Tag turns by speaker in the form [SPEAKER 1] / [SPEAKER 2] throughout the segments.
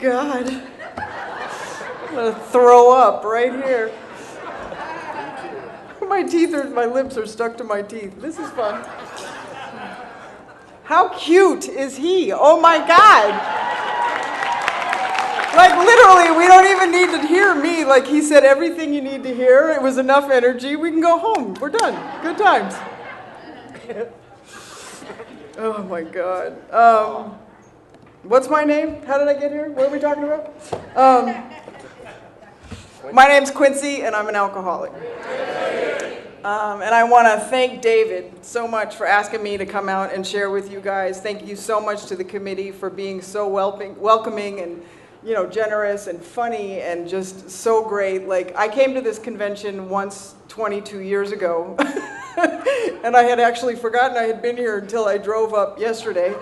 [SPEAKER 1] God. I'm going to throw up right here. My lips are stuck to my teeth. This is fun. How cute is he? Oh my God. Like literally, we don't even need to hear me. Like he said everything you need to hear. It was enough energy. We can go home. We're done. Good times. Oh my God. What's my name? How did I get here? What are we talking about? My name's Quincy, and I'm an alcoholic. And I want to thank David so much for asking me to come out and share with you guys. Thank you so much to the committee for being so welcoming and generous and funny and just so great. Like, I came to this convention once 22 years ago, and I had actually forgotten I had been here until I drove up yesterday.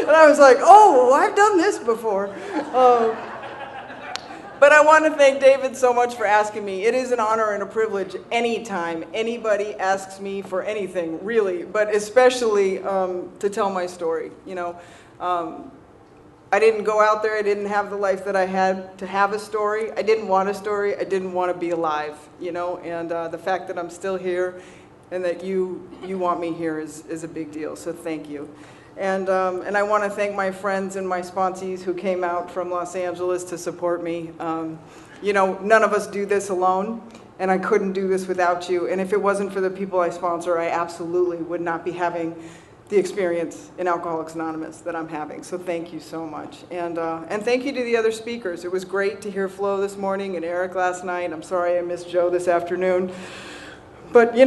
[SPEAKER 1] And I was like, oh, I've done this before. But I want to thank David so much for asking me. It is an honor and a privilege anytime anybody asks me for anything, really, but especially to tell my story. I didn't go out there. I didn't have the life that I had to have a story. I didn't want a story. I didn't want to be alive, and the fact that I'm still here and that you want me here is a big deal, so thank you. And I want to thank my friends and my sponsees who came out from Los Angeles to support me. None of us do this alone, and I couldn't do this without you. And if it wasn't for the people I sponsor, I absolutely would not be having the experience in Alcoholics Anonymous that I'm having. So thank you so much. And thank you to the other speakers. It was great to hear Flo this morning and Eric last night. I'm sorry I missed Joe this afternoon. But,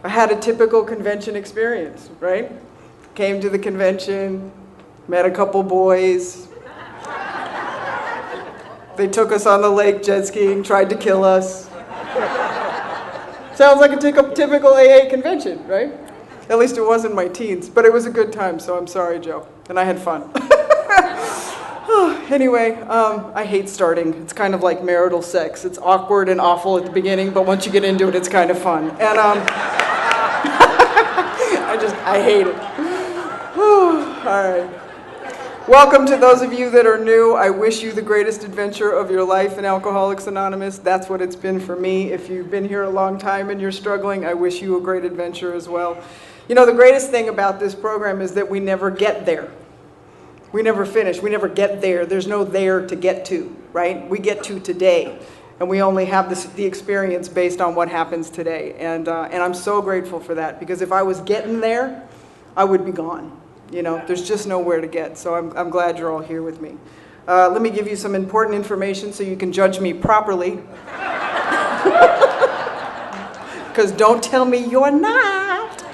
[SPEAKER 1] I had a typical convention experience, right? Came to the convention, met a couple boys. They took us on the lake jet skiing, tried to kill us. Sounds like a typical AA convention, right? At least it wasn't my teens, but it was a good time, so I'm sorry, Joe. And I had fun. Anyway, I hate starting. It's kind of like marital sex. It's awkward and awful at the beginning, but once you get into it, it's kind of fun. And I hate it. All right. Welcome to those of you that are new. I wish you the greatest adventure of your life in Alcoholics Anonymous. That's what it's been for me. If you've been here a long time and you're struggling, I wish you a great adventure as well. The greatest thing about this program is that we never get there. We never finish. We never get there. There's no there to get to, right? We get to today. And we only have the experience based on what happens today. And I'm so grateful for that, because if I was getting there, I would be gone. There's just nowhere to get. So I'm glad you're all here with me. Let me give you some important information so you can judge me properly. Because don't tell me you're not.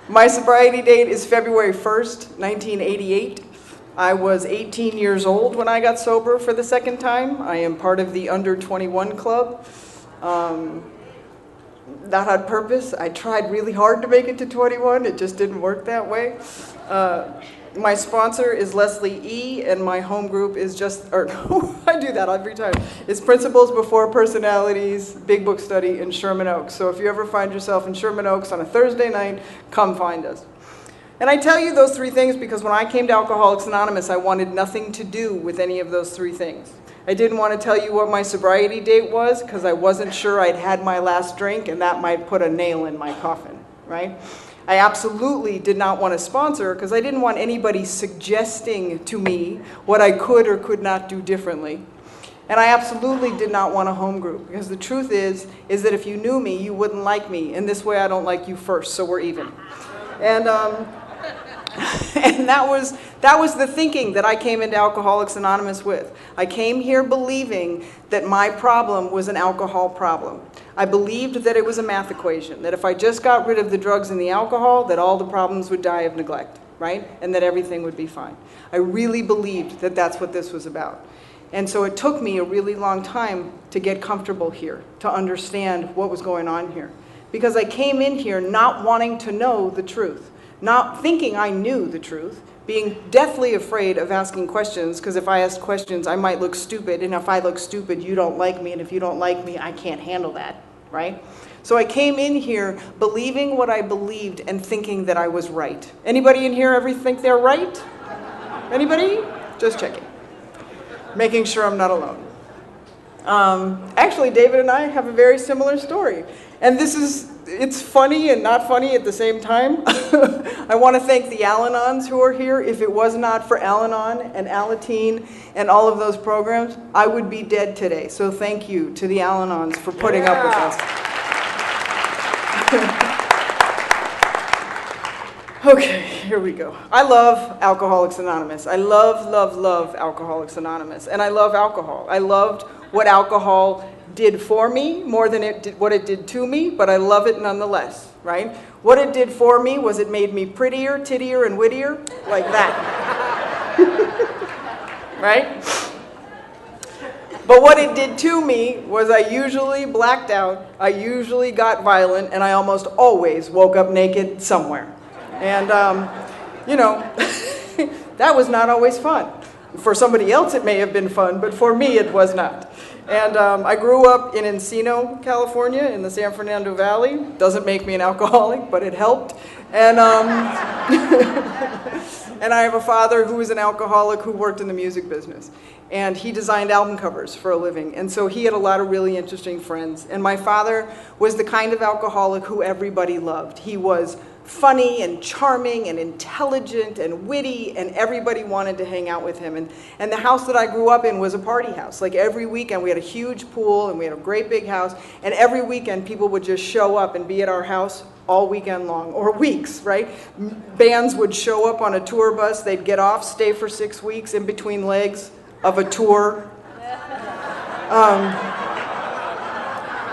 [SPEAKER 1] My sobriety date is February 1st, 1988. I was 18 years old when I got sober for the second time. I am part of the under 21 club. That had purpose. I tried really hard to make it to 21. It just didn't work that way. My sponsor is Leslie E., and my home group is I do that every time. It's Principles Before Personalities, Big Book Study in Sherman Oaks. So if you ever find yourself in Sherman Oaks on a Thursday night, come find us. And I tell you those three things because when I came to Alcoholics Anonymous, I wanted nothing to do with any of those three things. I didn't want to tell you what my sobriety date was because I wasn't sure I'd had my last drink, and that might put a nail in my coffin, right? I absolutely did not want to sponsor because I didn't want anybody suggesting to me what I could or could not do differently. And I absolutely did not want a home group, because the truth is that if you knew me, you wouldn't like me. And this way I don't like you first, so we're even. And that was the thinking that I came into Alcoholics Anonymous with. I came here believing that my problem was an alcohol problem. I believed that it was a math equation, that if I just got rid of the drugs and the alcohol, that all the problems would die of neglect, right? And that everything would be fine. I really believed that that's what this was about. And so it took me a really long time to get comfortable here, to understand what was going on here. Because I came in here not wanting to know the truth, not thinking I knew the truth, being deathly afraid of asking questions, because if I asked questions, I might look stupid, and if I look stupid, you don't like me, and if you don't like me, I can't handle that, right? So I came in here believing what I believed and thinking that I was right. Anybody in here ever think they're right? Anybody? Just checking. Making sure I'm not alone. Actually, David and I have a very similar story. And it's funny and not funny at the same time. I want to thank the Al-Anons who are here. If it was not for Al-Anon and Alateen and all of those programs, I would be dead today. So thank you to the Al-Anons for putting up with us. Okay, here we go. I love Alcoholics Anonymous. I love, love, love Alcoholics Anonymous. And I love alcohol. I loved what alcohol did for me more than what it did to me, but I love it nonetheless, right? What it did for me was it made me prettier, tittier, and wittier, like that. Right? But what it did to me was I usually blacked out, I usually got violent, and I almost always woke up naked somewhere. And, you know, that was not always fun. For somebody else it may have been fun, but for me it was not. And I grew up in Encino, California, in the San Fernando Valley. Doesn't make me an alcoholic, but it helped. And, and I have a father who was an alcoholic who worked in the music business. And he designed album covers for a living. And so he had a lot of really interesting friends. And my father was the kind of alcoholic who everybody loved. He was funny and charming and intelligent and witty, and everybody wanted to hang out with him. And the house that I grew up in was a party house. Like every weekend we had a huge pool and we had a great big house, and every weekend people would just show up and be at our house all weekend long, or weeks, right? Bands would show up on a tour bus, they'd get off, stay for 6 weeks in between legs of a tour.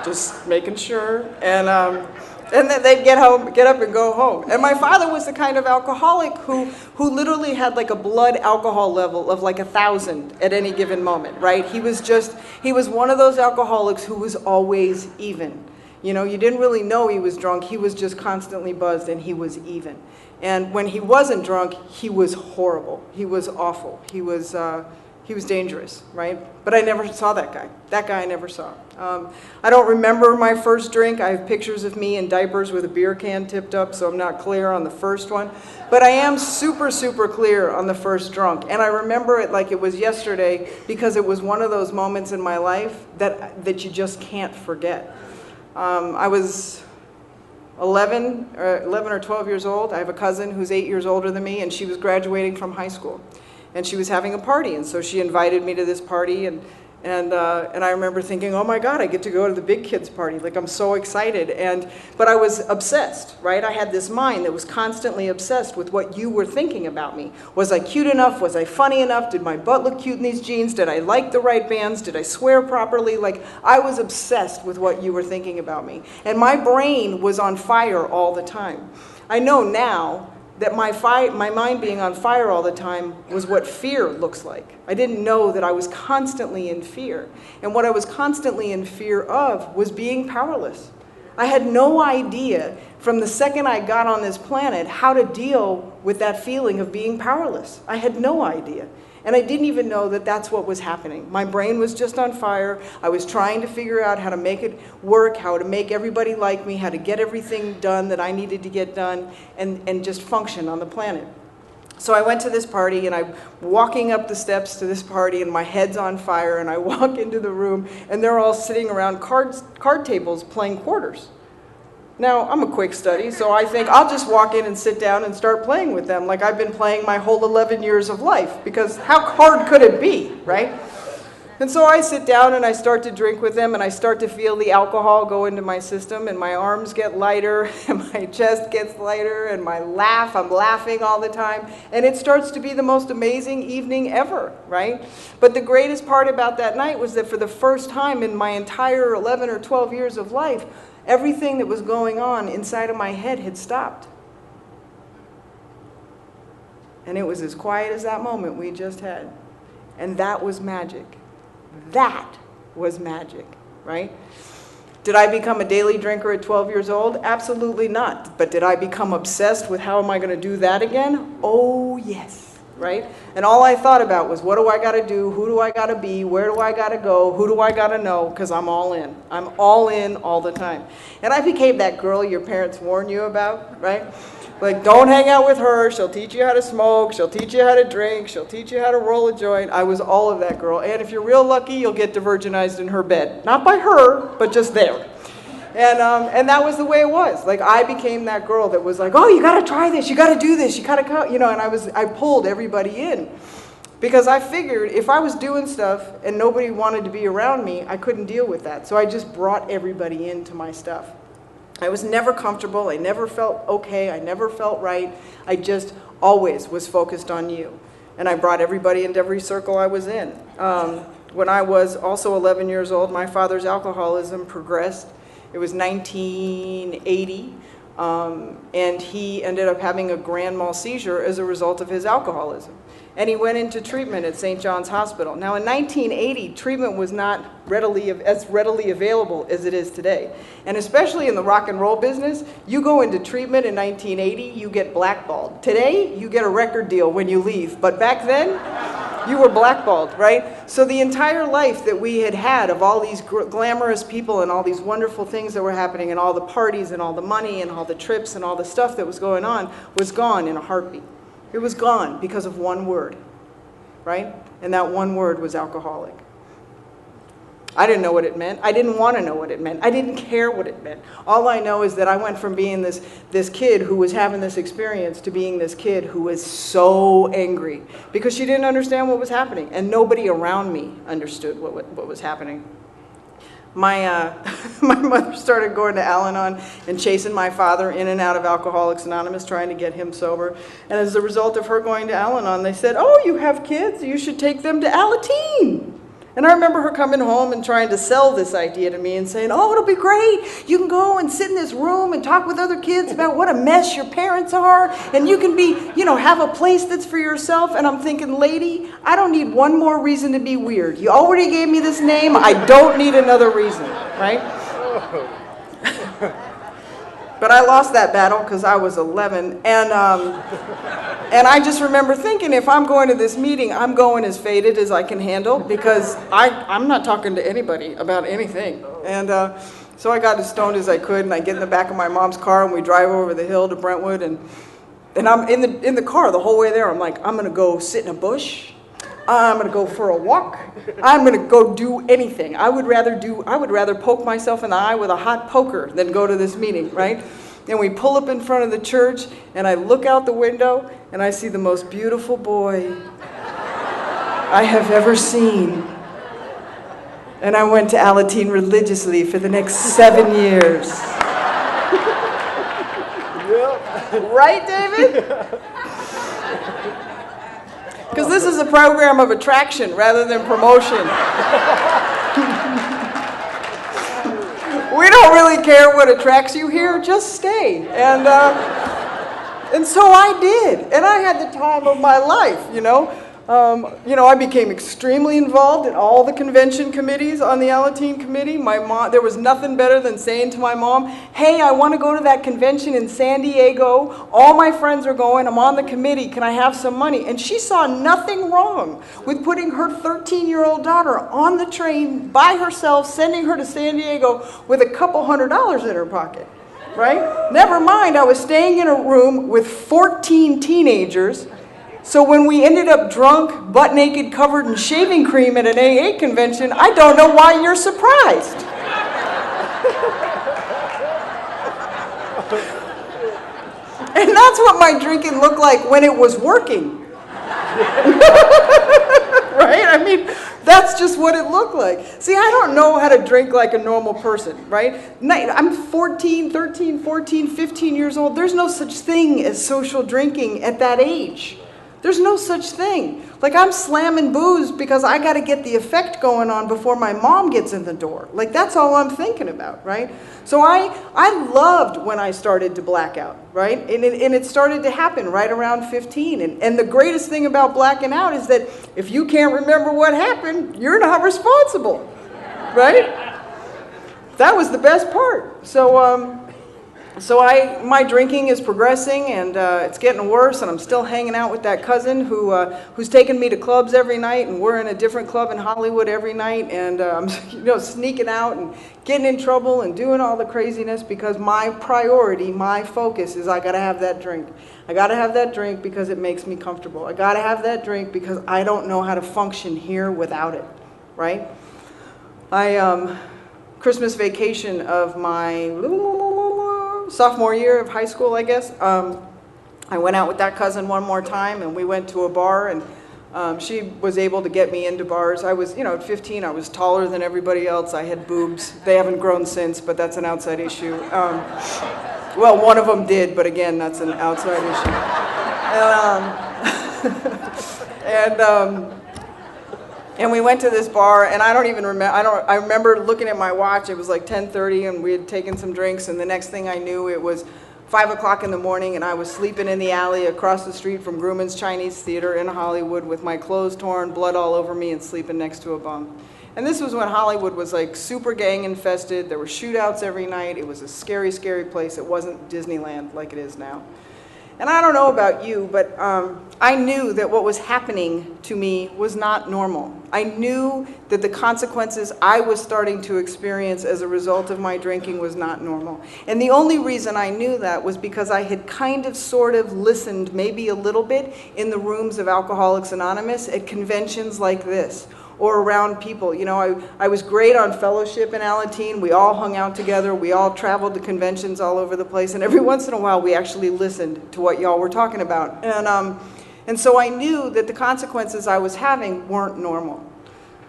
[SPEAKER 1] Just making sure. And then they'd get up and go home. And my father was the kind of alcoholic who literally had like a blood alcohol level of like 1,000 at any given moment, right? He was one of those alcoholics who was always even. You know, you didn't really know he was drunk. He was just constantly buzzed and he was even. And when he wasn't drunk, he was horrible. He was awful. He was dangerous, right? But I never saw that guy. That guy I never saw. I don't remember my first drink. I have pictures of me in diapers with a beer can tipped up, so I'm not clear on the first one. But I am super, super clear on the first drunk. And I remember it like it was yesterday because it was one of those moments in my life that you just can't forget. I was 11 or 12 years old. I have a cousin who's 8 years older than me, and she was graduating from high school. And she was having a party, and so she invited me to this party, and I remember thinking, oh my God, I get to go to the big kids party, like I'm so excited. But I was obsessed, right? I had this mind that was constantly obsessed with what you were thinking about me. Was I cute enough? Was I funny enough? Did my butt look cute in these jeans? Did I like the right bands? Did I swear properly? Like, I was obsessed with what you were thinking about me. And my brain was on fire all the time. I know now that my mind being on fire all the time was what fear looks like. I didn't know that I was constantly in fear. And what I was constantly in fear of was being powerless. I had no idea from the second I got on this planet how to deal with that feeling of being powerless. I had no idea. And I didn't even know that that's what was happening. My brain was just on fire. I was trying to figure out how to make it work, how to make everybody like me, how to get everything done that I needed to get done, and just function on the planet. So I went to this party, and I'm walking up the steps to this party, and my head's on fire, and I walk into the room, and they're all sitting around card tables playing quarters. Now, I'm a quick study, so I think I'll just walk in and sit down and start playing with them like I've been playing my whole 11 years of life, because how hard could it be, right? And so I sit down and I start to drink with them, and I start to feel the alcohol go into my system, and my arms get lighter, and my chest gets lighter, and I'm laughing all the time, and it starts to be the most amazing evening ever, right? But the greatest part about that night was that for the first time in my entire 11 or 12 years of life, everything that was going on inside of my head had stopped. And it was as quiet as that moment we just had. And that was magic. That was magic, right? Did I become a daily drinker at 12 years old? Absolutely not. But did I become obsessed with how am I going to do that again? Oh, yes. right? And all I thought about was, what do I got to do? Who do I got to be? Where do I got to go? Who do I got to know? Because I'm all in. I'm all in all the time. And I became that girl your parents warn you about, right? Like, don't hang out with her. She'll teach you how to smoke. She'll teach you how to drink. She'll teach you how to roll a joint. I was all of that girl. And if you're real lucky, you'll get divergenized in her bed. Not by her, but just there. And that was the way it was. Like, I became that girl that was like, oh, you got to try this. You got to do this. You got to go. You know, and I pulled everybody in. Because I figured if I was doing stuff and nobody wanted to be around me, I couldn't deal with that. So I just brought everybody into my stuff. I was never comfortable. I never felt okay. I never felt right. I just always was focused on you. And I brought everybody into every circle I was in. When I was also 11 years old, my father's alcoholism progressed. It was 1980, and he ended up having a grand mal seizure as a result of his alcoholism. And he went into treatment at St. John's Hospital. Now, in 1980, treatment was not as readily available as it is today. And especially in the rock and roll business, you go into treatment in 1980, you get blackballed. Today, you get a record deal when you leave. But back then, you were blackballed, right? So the entire life that we had of all these glamorous people and all these wonderful things that were happening and all the parties and all the money and all the trips and all the stuff that was going on was gone in a heartbeat. It was gone because of one word, right? And that one word was alcoholic. I didn't know what it meant. I didn't want to know what it meant. I didn't care what it meant. All I know is that I went from being this kid who was having this experience to being this kid who was so angry because she didn't understand what was happening, and nobody around me understood what was happening. My mother started going to Al-Anon and chasing my father in and out of Alcoholics Anonymous, trying to get him sober. And as a result of her going to Al-Anon, they said, oh, you have kids? You should take them to Alateen. And I remember her coming home and trying to sell this idea to me and saying, oh, it'll be great. You can go and sit in this room and talk with other kids about what a mess your parents are. And you can be, have a place that's for yourself. And I'm thinking, lady, I don't need one more reason to be weird. You already gave me this name. I don't need another reason, right? But I lost that battle because I was 11. And I just remember thinking, if I'm going to this meeting, I'm going as faded as I can handle because I'm not talking to anybody about anything. And so I got as stoned as I could, and I get in the back of my mom's car, and we drive over the hill to Brentwood. And I'm in the car the whole way there. I'm like, I'm going to go sit in a bush. I'm going to go for a walk. I'm going to go do anything. I would rather poke myself in the eye with a hot poker than go to this meeting, right? And we pull up in front of the church, and I look out the window, and I see the most beautiful boy I have ever seen. And I went to Alateen religiously for the next 7 years. Right, David? Because this is a program of attraction rather than promotion. We don't really care what attracts you here, just stay. And so I did, and I had the time of my life, I became extremely involved in all the convention committees on the Alateen committee. My mom, there was nothing better than saying to my mom, hey, I want to go to that convention in San Diego. All my friends are going. I'm on the committee. Can I have some money? And she saw nothing wrong with putting her 13-year-old daughter on the train by herself, sending her to San Diego with a couple $100 in her pocket, right? Never mind, I was staying in a room with 14 teenagers. So when we ended up drunk, butt naked, covered in shaving cream at an AA convention, I don't know why you're surprised. And that's what my drinking looked like when it was working. Right? I mean, that's just what it looked like. See, I don't know how to drink like a normal person, right? I'm 13, 14, 15 years old. There's no such thing as social drinking at that age. There's no such thing. Like, I'm slamming booze because I got to get the effect going on before my mom gets in the door. Like, that's all I'm thinking about, right? So I loved when I started to black out, right? And it started to happen right around 15. And the greatest thing about blacking out is that if you can't remember what happened, you're not responsible, right? That was the best part. So So my drinking is progressing, and it's getting worse, and I'm still hanging out with that cousin who's taking me to clubs every night, and we're in a different club in Hollywood every night, and I'm sneaking out and getting in trouble and doing all the craziness because my priority, my focus is I gotta have that drink. I gotta have that drink because it makes me comfortable. I gotta have that drink because I don't know how to function here without it, right? Christmas vacation of my sophomore year of high school, I guess, I went out with that cousin one more time, and we went to a bar, and she was able to get me into bars. I was, at 15, I was taller than everybody else. I had boobs. They haven't grown since, but that's an outside issue. Well, one of them did, but again, that's an outside issue. And we went to this bar, and I don't even remember, I remember looking at my watch. It was like 10:30, and we had taken some drinks, and the next thing I knew, it was 5 o'clock in the morning, and I was sleeping in the alley across the street from Grumman's Chinese Theater in Hollywood with my clothes torn, blood all over me, and sleeping next to a bum. And this was when Hollywood was like super gang infested. There were shootouts every night. It was a scary, scary place. It wasn't Disneyland like it is now. And I don't know about you, but I knew that what was happening to me was not normal. I knew that the consequences I was starting to experience as a result of my drinking was not normal. And the only reason I knew that was because I had kind of sort of listened maybe a little bit in the rooms of Alcoholics Anonymous at conventions like this, or around people. I was great on fellowship in Alateen. We all hung out together. We all traveled to conventions all over the place. And every once in a while, we actually listened to what y'all were talking about. And so I knew that the consequences I was having weren't normal.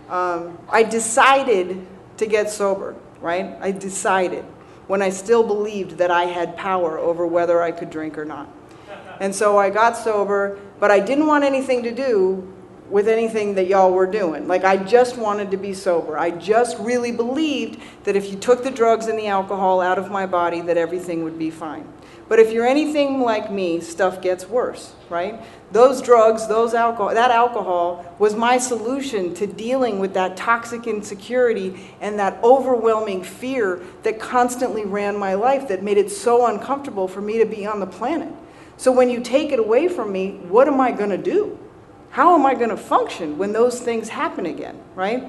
[SPEAKER 1] I decided to get sober, right? I decided when I still believed that I had power over whether I could drink or not. And so I got sober, but I didn't want anything to do with anything that y'all were doing. Like, I just wanted to be sober. I just really believed that if you took the drugs and the alcohol out of my body, that everything would be fine. But if you're anything like me, stuff gets worse, right? Those drugs, that alcohol was my solution to dealing with that toxic insecurity and that overwhelming fear that constantly ran my life, that made it so uncomfortable for me to be on the planet. So when you take it away from me, what am I gonna do? How am I going to function when those things happen again, right?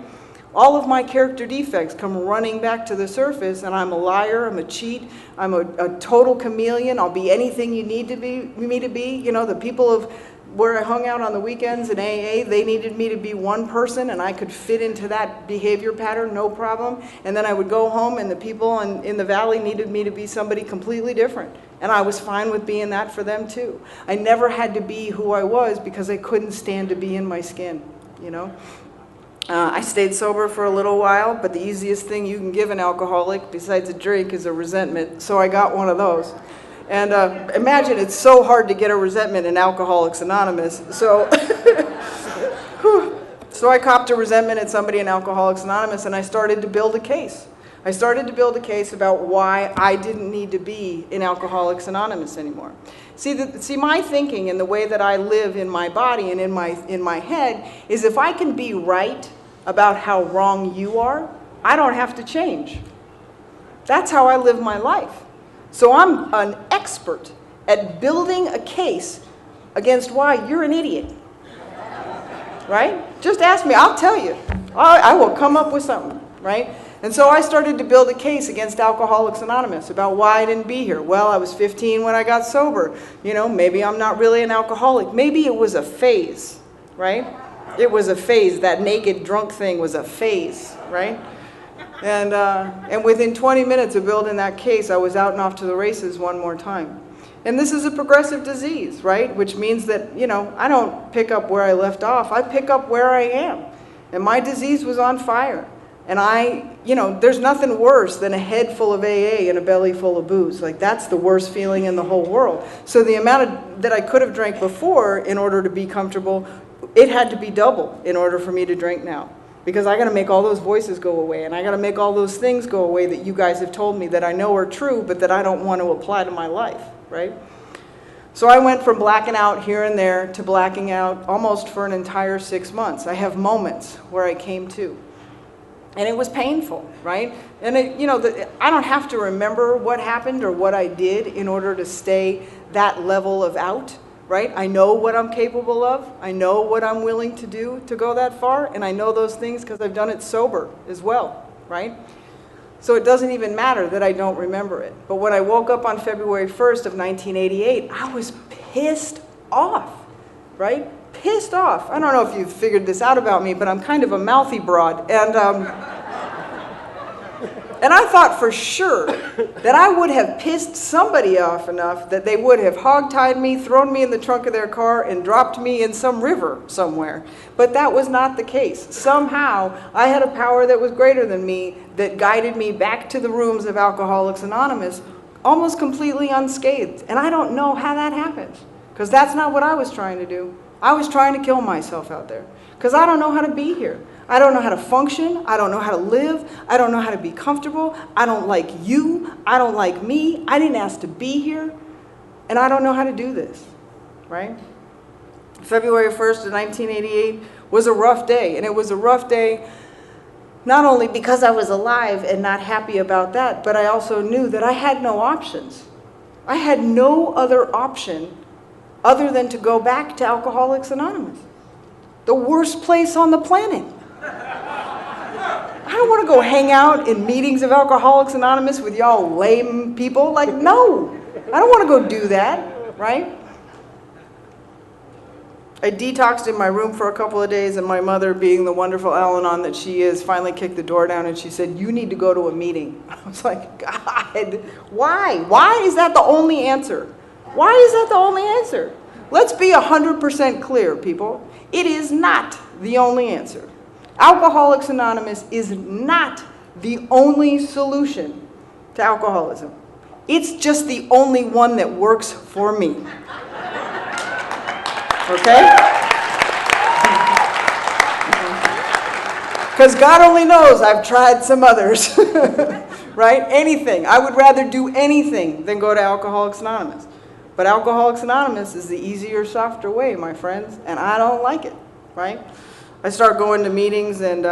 [SPEAKER 1] All of my character defects come running back to the surface, and I'm a liar, I'm a cheat, I'm a total chameleon. I'll be anything you need me to be. The people of where I hung out on the weekends in AA, they needed me to be one person, and I could fit into that behavior pattern, no problem. And then I would go home, and the people in the valley needed me to be somebody completely different. And I was fine with being that for them too. I never had to be who I was because I couldn't stand to be in my skin, I stayed sober for a little while, but the easiest thing you can give an alcoholic besides a drink is a resentment, so I got one of those. And imagine it's so hard to get a resentment in Alcoholics Anonymous. So, so I copped a resentment at somebody in Alcoholics Anonymous, and I started to build a case. I started to build a case about why I didn't need to be in Alcoholics Anonymous anymore. See, my thinking and the way that I live in my body and in my head is if I can be right about how wrong you are, I don't have to change. That's how I live my life. So I'm an expert at building a case against why you're an idiot. Right? Just ask me, I'll tell you. I will come up with something, right? And so I started to build a case against Alcoholics Anonymous about why I didn't be here. Well, I was 15 when I got sober. Maybe I'm not really an alcoholic. Maybe it was a phase, right? It was a phase. That naked drunk thing was a phase, right? And within 20 minutes of building that case, I was out and off to the races one more time. And this is a progressive disease, right? Which means that, I don't pick up where I left off. I pick up where I am. And my disease was on fire. And there's nothing worse than a head full of AA and a belly full of booze. Like, that's the worst feeling in the whole world. So the amount that I could have drank before in order to be comfortable, it had to be double in order for me to drink now. Because I got to make all those voices go away, and I got to make all those things go away that you guys have told me that I know are true, but that I don't want to apply to my life, right? So I went from blacking out here and there to blacking out almost for an entire 6 months. I have moments where I came to. And it was painful, right? And I don't have to remember what happened or what I did in order to stay that level of out, right? I know what I'm capable of. I know what I'm willing to do to go that far. And I know those things because I've done it sober as well, right? So it doesn't even matter that I don't remember it. But when I woke up on February 1st of 1988, I was pissed off, right? Pissed off. I don't know if you've figured this out about me, but I'm kind of a mouthy broad. And I thought for sure that I would have pissed somebody off enough that they would have hogtied me, thrown me in the trunk of their car, and dropped me in some river somewhere. But that was not the case. Somehow, I had a power that was greater than me that guided me back to the rooms of Alcoholics Anonymous almost completely unscathed. And I don't know how that happened, because that's not what I was trying to do. I was trying to kill myself out there because I don't know how to be here. I don't know how to function. I don't know how to live. I don't know how to be comfortable. I don't like you. I don't like me. I didn't ask to be here. And I don't know how to do this, right? February 1st of 1988 was a rough day. And it was a rough day not only because I was alive and not happy about that, but I also knew that I had no options. I had no other option other than to go back to Alcoholics Anonymous. The worst place on the planet. I don't want to go hang out in meetings of Alcoholics Anonymous with y'all lame people. Like, no, I don't want to go do that, right? I detoxed in my room for a couple of days, and my mother, being the wonderful Al-Anon that she is, finally kicked the door down and she said, "You need to go to a meeting." I was like, God, why? Why is that the only answer? Why is that the only answer? Let's be 100% clear, people. It is not the only answer. Alcoholics Anonymous is not the only solution to alcoholism. It's just the only one that works for me. Okay? Because God only knows I've tried some others, right? Anything. I would rather do anything than go to Alcoholics Anonymous. But Alcoholics Anonymous is the easier, softer way, my friends, and I don't like it, right? I start going to meetings, and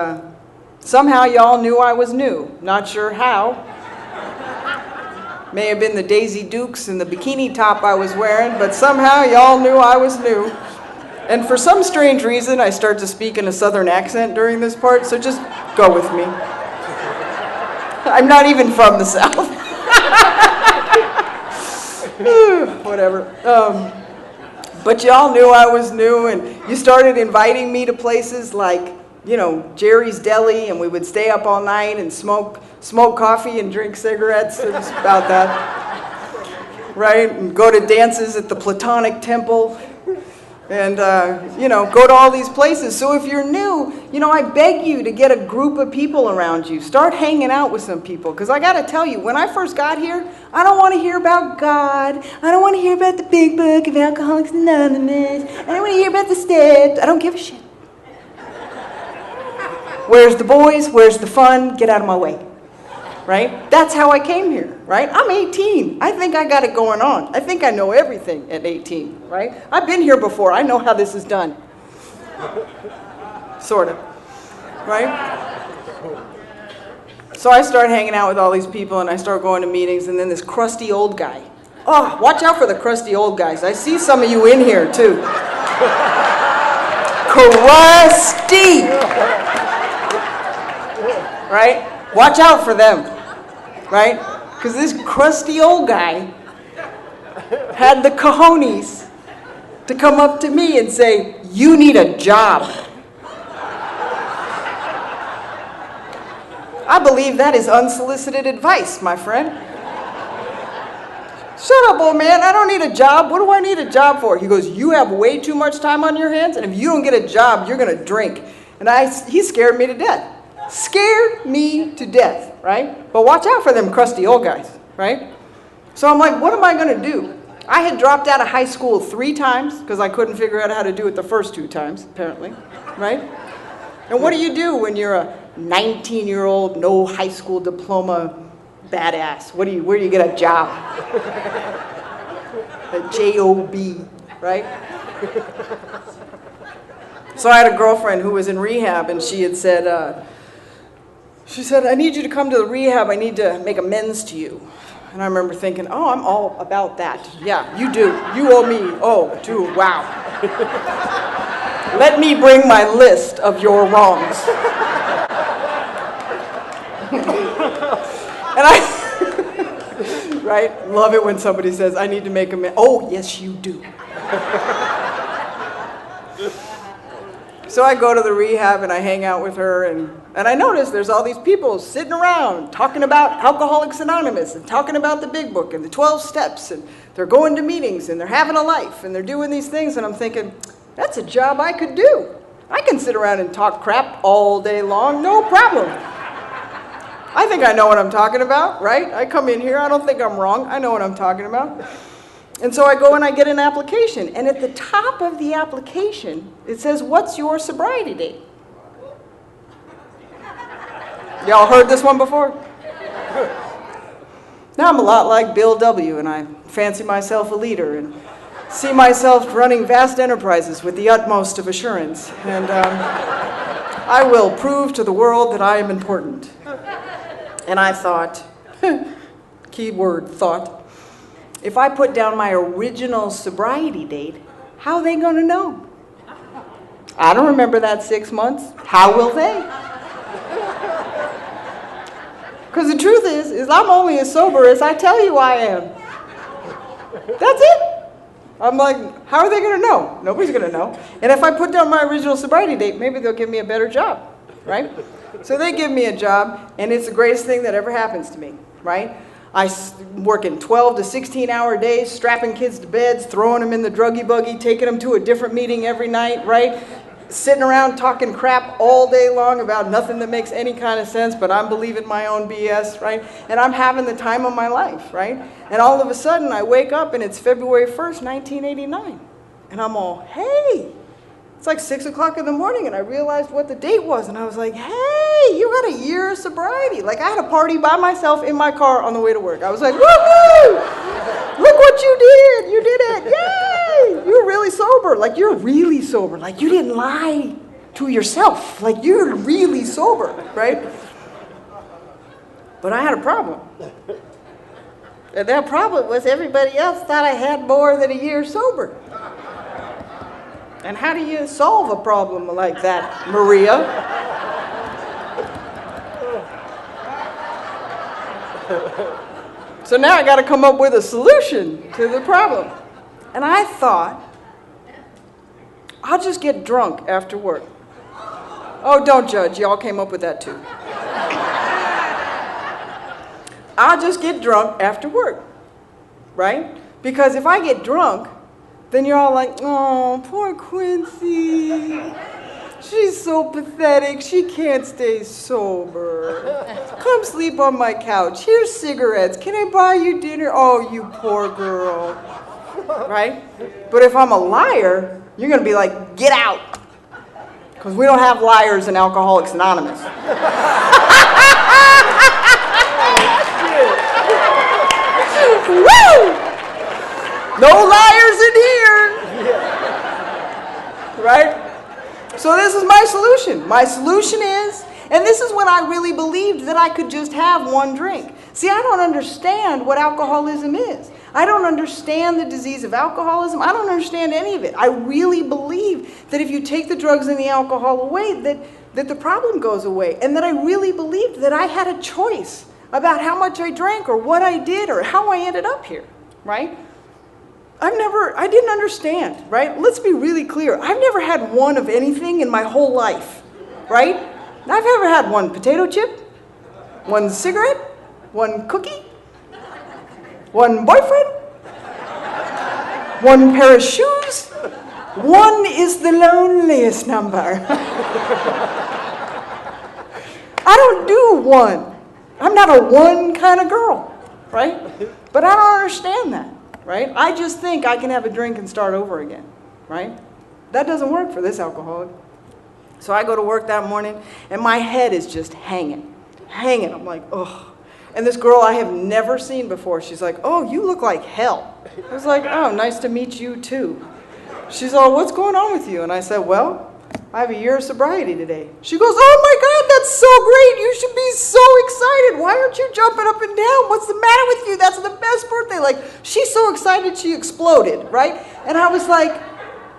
[SPEAKER 1] somehow y'all knew I was new. Not sure how. May have been the Daisy Dukes and the bikini top I was wearing, but somehow y'all knew I was new. And for some strange reason, I start to speak in a southern accent during this part, so just go with me. I'm not even from the South. Whatever. But y'all knew I was new, and you started inviting me to places like, Jerry's Deli, and we would stay up all night and smoke coffee and drink cigarettes. It was about that, right? And go to dances at the Platonic Temple, and go to all these places. So if you're new, I beg you to get a group of people around you. Start hanging out with some people, because I got to tell you, when I first got here, I don't want to hear about God. I don't want to hear about the big book of Alcoholics Anonymous. I don't want to hear about the steps. I don't give a shit. Where's the boys? Where's the fun? Get out of my way. Right? That's how I came here, right? I'm 18. I think I got it going on. I think I know everything at 18, right? I've been here before. I know how this is done. Sort of, right? So I start hanging out with all these people, and I start going to meetings, and then this crusty old guy. Oh, watch out for the crusty old guys. I see some of you in here, too. Crusty! Right? Watch out for them, right? Because this crusty old guy had the cojones to come up to me and say, "You need a job." I believe that is unsolicited advice, my friend. Shut up, old man. I don't need a job. What do I need a job for? He goes, "You have way too much time on your hands, and if you don't get a job, you're going to drink." And he scared me to death. Scared me to death, right? But watch out for them crusty old guys, right? So I'm like, what am I going to do? I had dropped out of high school 3 times because I couldn't figure out how to do it the first 2 times, apparently, right? And what do you do when you're a 19-year-old, no high school diploma badass? Where do you get a job? A job, right? So I had a girlfriend who was in rehab, and she had said, She said, I need you to come to the rehab. I need to make amends to you. And I remember thinking, oh, I'm all about that. Yeah, you do. You owe me. Oh, dude, wow. Let me bring my list of your wrongs. And I, right? Love it when somebody says, I need to make amends. Oh, yes, you do. So I go to the rehab and I hang out with her, and I notice there's all these people sitting around talking about Alcoholics Anonymous and talking about the Big Book and the 12 steps, and they're going to meetings and they're having a life and they're doing these things, and I'm thinking, that's a job I could do. I can sit around and talk crap all day long, no problem. I think I know what I'm talking about, right? I come in here, I don't think I'm wrong, I know what I'm talking about. And so I go and I get an application, and at the top of the application, it says, what's your sobriety date? Y'all heard this one before? Now I'm a lot like Bill W., and I fancy myself a leader and see myself running vast enterprises with the utmost of assurance. And I will prove to the world that I am important. And I thought, keyword thought, if I put down my original sobriety date, how are they going to know? I don't remember that 6 months. How will they? Because the truth is I'm only as sober as I tell you I am. That's it. I'm like, how are they going to know? Nobody's going to know. And if I put down my original sobriety date, maybe they'll give me a better job, right? So they give me a job, and it's the greatest thing that ever happens to me, right? I work in 12 to 16-hour days, strapping kids to beds, throwing them in the druggy buggy, taking them to a different meeting every night, right? Sitting around talking crap all day long about nothing that makes any kind of sense, but I'm believing my own BS, right? And I'm having the time of my life, right? And all of a sudden, I wake up and it's February 1st, 1989. And I'm all, hey, it's like 6 o'clock in the morning, and I realized what the date was, and I was like, hey, you had a year of sobriety. Like, I had a party by myself in my car on the way to work. I was like, woohoo! Look what you did! You did it! Yay! You're really sober. Like, you're really sober. Like, you didn't lie to yourself. Like, you're really sober, right? But I had a problem. And that problem was everybody else thought I had more than a year sober. And how do you solve a problem like that, Maria? So now I got to come up with a solution to the problem. And I thought, I'll just get drunk after work. Oh, don't judge. Y'all came up with that too. I'll just get drunk after work, right? Because if I get drunk, then you're all like, oh, poor Quincy. She's so pathetic. She can't stay sober. Come sleep on my couch. Here's cigarettes. Can I buy you dinner? Oh, you poor girl. Right? But if I'm a liar, you're going to be like, get out. Because we don't have liars in Alcoholics Anonymous. Woo! No liars in here, right? So this is my solution. My solution is, and this is when I really believed that I could just have one drink. See, I don't understand what alcoholism is. I don't understand the disease of alcoholism. I don't understand any of it. I really believe that if you take the drugs and the alcohol away, that the problem goes away. And that I really believed that I had a choice about how much I drank or what I did or how I ended up here, right? I didn't understand, right? Let's be really clear. I've never had one of anything in my whole life, right? I've never had one potato chip, one cigarette, one cookie, one boyfriend, one pair of shoes. One is the loneliest number. I don't do one. I'm not a one kind of girl, right? But I don't understand that. Right? I just think I can have a drink and start over again, right? That doesn't work for this alcoholic. So I go to work that morning, and my head is just hanging. I'm like, ugh. And this girl I have never seen before, she's like, oh, you look like hell. I was like, oh, nice to meet you too. She's all, what's going on with you? And I said, well, I have a year of sobriety today. She goes, oh my God, that's so great. You should be night she exploded, right? And I was like,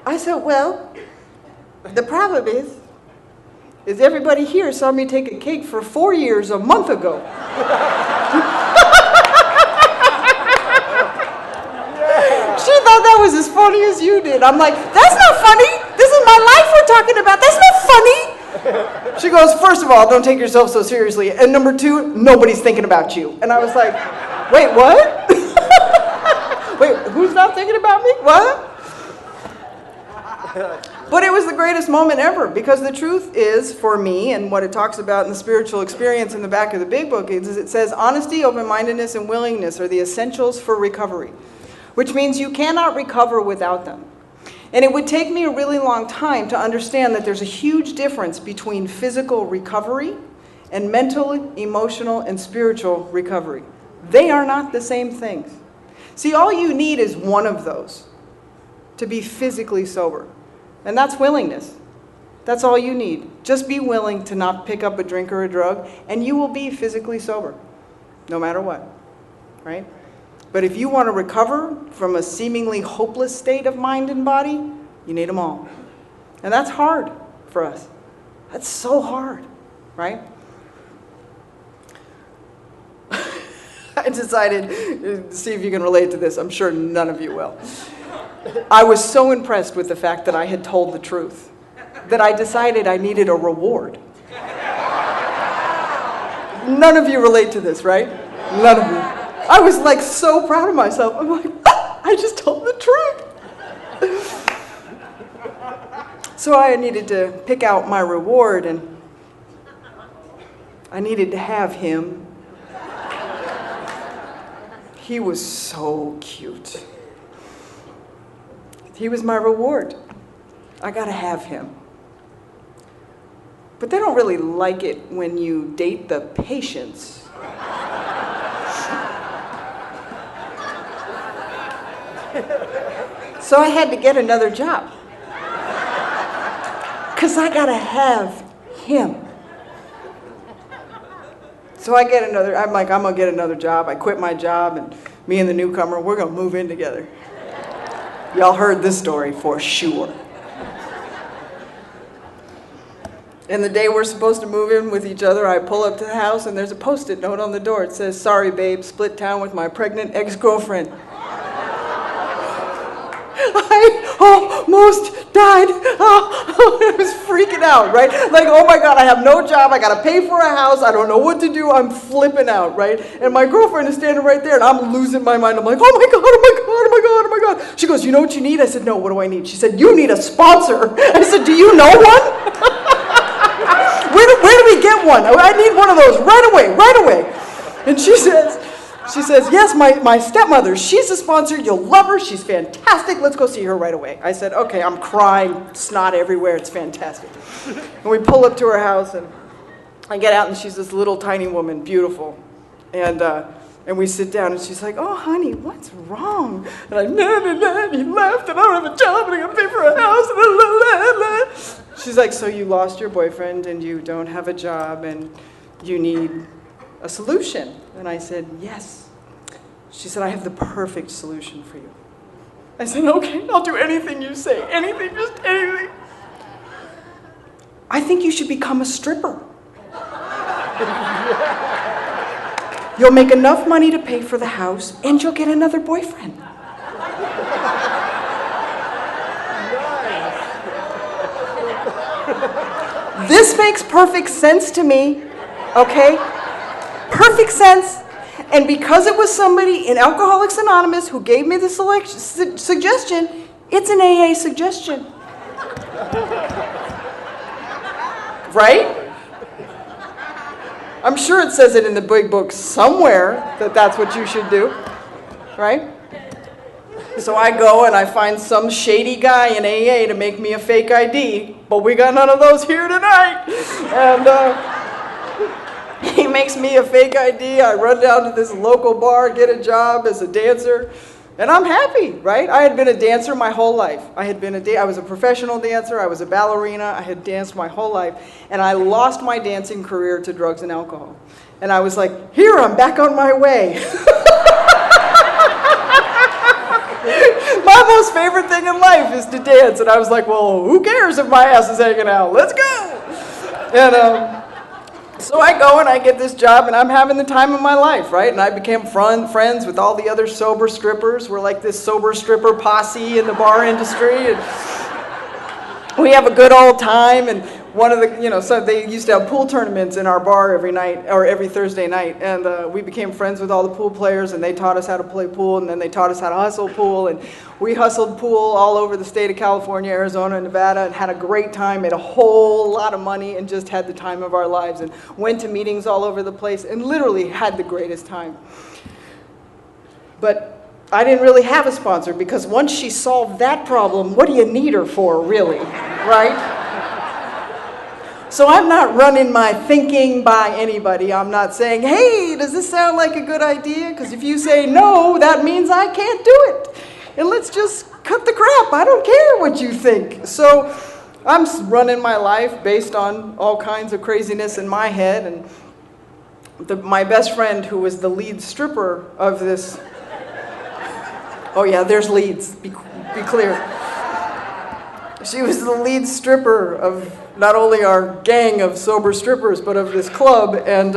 [SPEAKER 1] I said, well, the problem is everybody here saw me take a cake for 4 years a month ago. She thought that was as funny as you did. I'm like, that's not funny. This is my life we're talking about. That's not funny. She goes, first of all, don't take yourself so seriously. And number two, nobody's thinking about you. And I was like, wait, what? Wait, who's not thinking about me? What? But it was the greatest moment ever, because the truth is, for me, and what it talks about in the spiritual experience in the back of the big book is it says, honesty, open-mindedness, and willingness are the essentials for recovery, which means you cannot recover without them. And it would take me a really long time to understand that there's a huge difference between physical recovery and mental, emotional, and spiritual recovery. They are not the same things. See, all you need is one of those to be physically sober. And that's willingness. That's all you need. Just be willing to not pick up a drink or a drug, and you will be physically sober, no matter what, right? But if you want to recover from a seemingly hopeless state of mind and body, you need them all. And that's hard for us. That's so hard, right? I decided to see if you can relate to this. I'm sure none of you will. I was so impressed with the fact that I had told the truth that I decided I needed a reward. None of you relate to this, right? None of you. I was like so proud of myself. I'm like, I just told the truth. So I needed to pick out my reward, and I needed to have him. He was so cute. He was my reward. I gotta have him. But they don't really like it when you date the patients. So I had to get another job. Because I gotta have him. So I'm like, I'm gonna get another job. I quit my job, and me and the newcomer, we're gonna move in together. Y'all heard this story for sure. And the day we're supposed to move in with each other, I pull up to the house, and there's a Post-it note on the door. It says, sorry, babe, split town with my pregnant ex-girlfriend. I almost died. I was freaking out, right? Like, oh my God, I have no job. I got to pay for a house. I don't know what to do. I'm flipping out, right? And my girlfriend is standing right there, and I'm losing my mind. I'm like, oh my God, oh my God, oh my God, oh my God. She goes, you know what you need? I said, no, what do I need? She said, you need a sponsor. I said, do you know one? Where do we get one? I need one of those right away, right away. And she says, yes, my stepmother, she's a sponsor. You'll love her. She's fantastic. Let's go see her right away. I said, okay, I'm crying, snot everywhere. It's fantastic. And we pull up to her house, and I get out, and she's this little tiny woman, beautiful. And we sit down, and she's like, oh, honey, what's wrong? And he left, and I don't have a job, and I got to pay for a house. She's like, so you lost your boyfriend, and you don't have a job, and you need a solution. And I said, yes. She said, I have the perfect solution for you. I said, okay, I'll do anything you say. Anything, just anything. I think you should become a stripper. You'll make enough money to pay for the house, and you'll get another boyfriend. This makes perfect sense to me, okay? Perfect sense. And because it was somebody in Alcoholics Anonymous who gave me the suggestion, it's an AA suggestion. Right? I'm sure it says it in the big book somewhere that that's what you should do, right? So I go and I find some shady guy in AA to make me a fake ID, but we got none of those here tonight. And he makes me a fake ID. I run down to this local bar, get a job as a dancer, and I'm happy, right? I had been a dancer my whole life. I was a professional dancer. I was a ballerina. I had danced my whole life, and I lost my dancing career to drugs and alcohol. And I was like, here, I'm back on my way. my most favorite thing in life is to dance. And I was like, well, who cares if my ass is hanging out? Let's go. And so I go and I get this job and I'm having the time of my life, right? And I became friends with all the other sober strippers. We're like this sober stripper posse in the bar industry. And we have a good old time. And one of the, so they used to have pool tournaments in our bar every night, or every Thursday night. And we became friends with all the pool players, and they taught us how to play pool, and then they taught us how to hustle pool. And we hustled pool all over the state of California, Arizona, and Nevada, and had a great time, made a whole lot of money, and just had the time of our lives, and went to meetings all over the place, and literally had the greatest time. But I didn't really have a sponsor, because once she solved that problem, what do you need her for, really, right? So I'm not running my thinking by anybody. I'm not saying, hey, does this sound like a good idea? Because if you say no, that means I can't do it. And let's just cut the crap. I don't care what you think. So I'm running my life based on all kinds of craziness in my head. And my best friend, who was the lead stripper of this, oh yeah, there's leads, be clear. She was the lead stripper of not only our gang of sober strippers, but of this club. And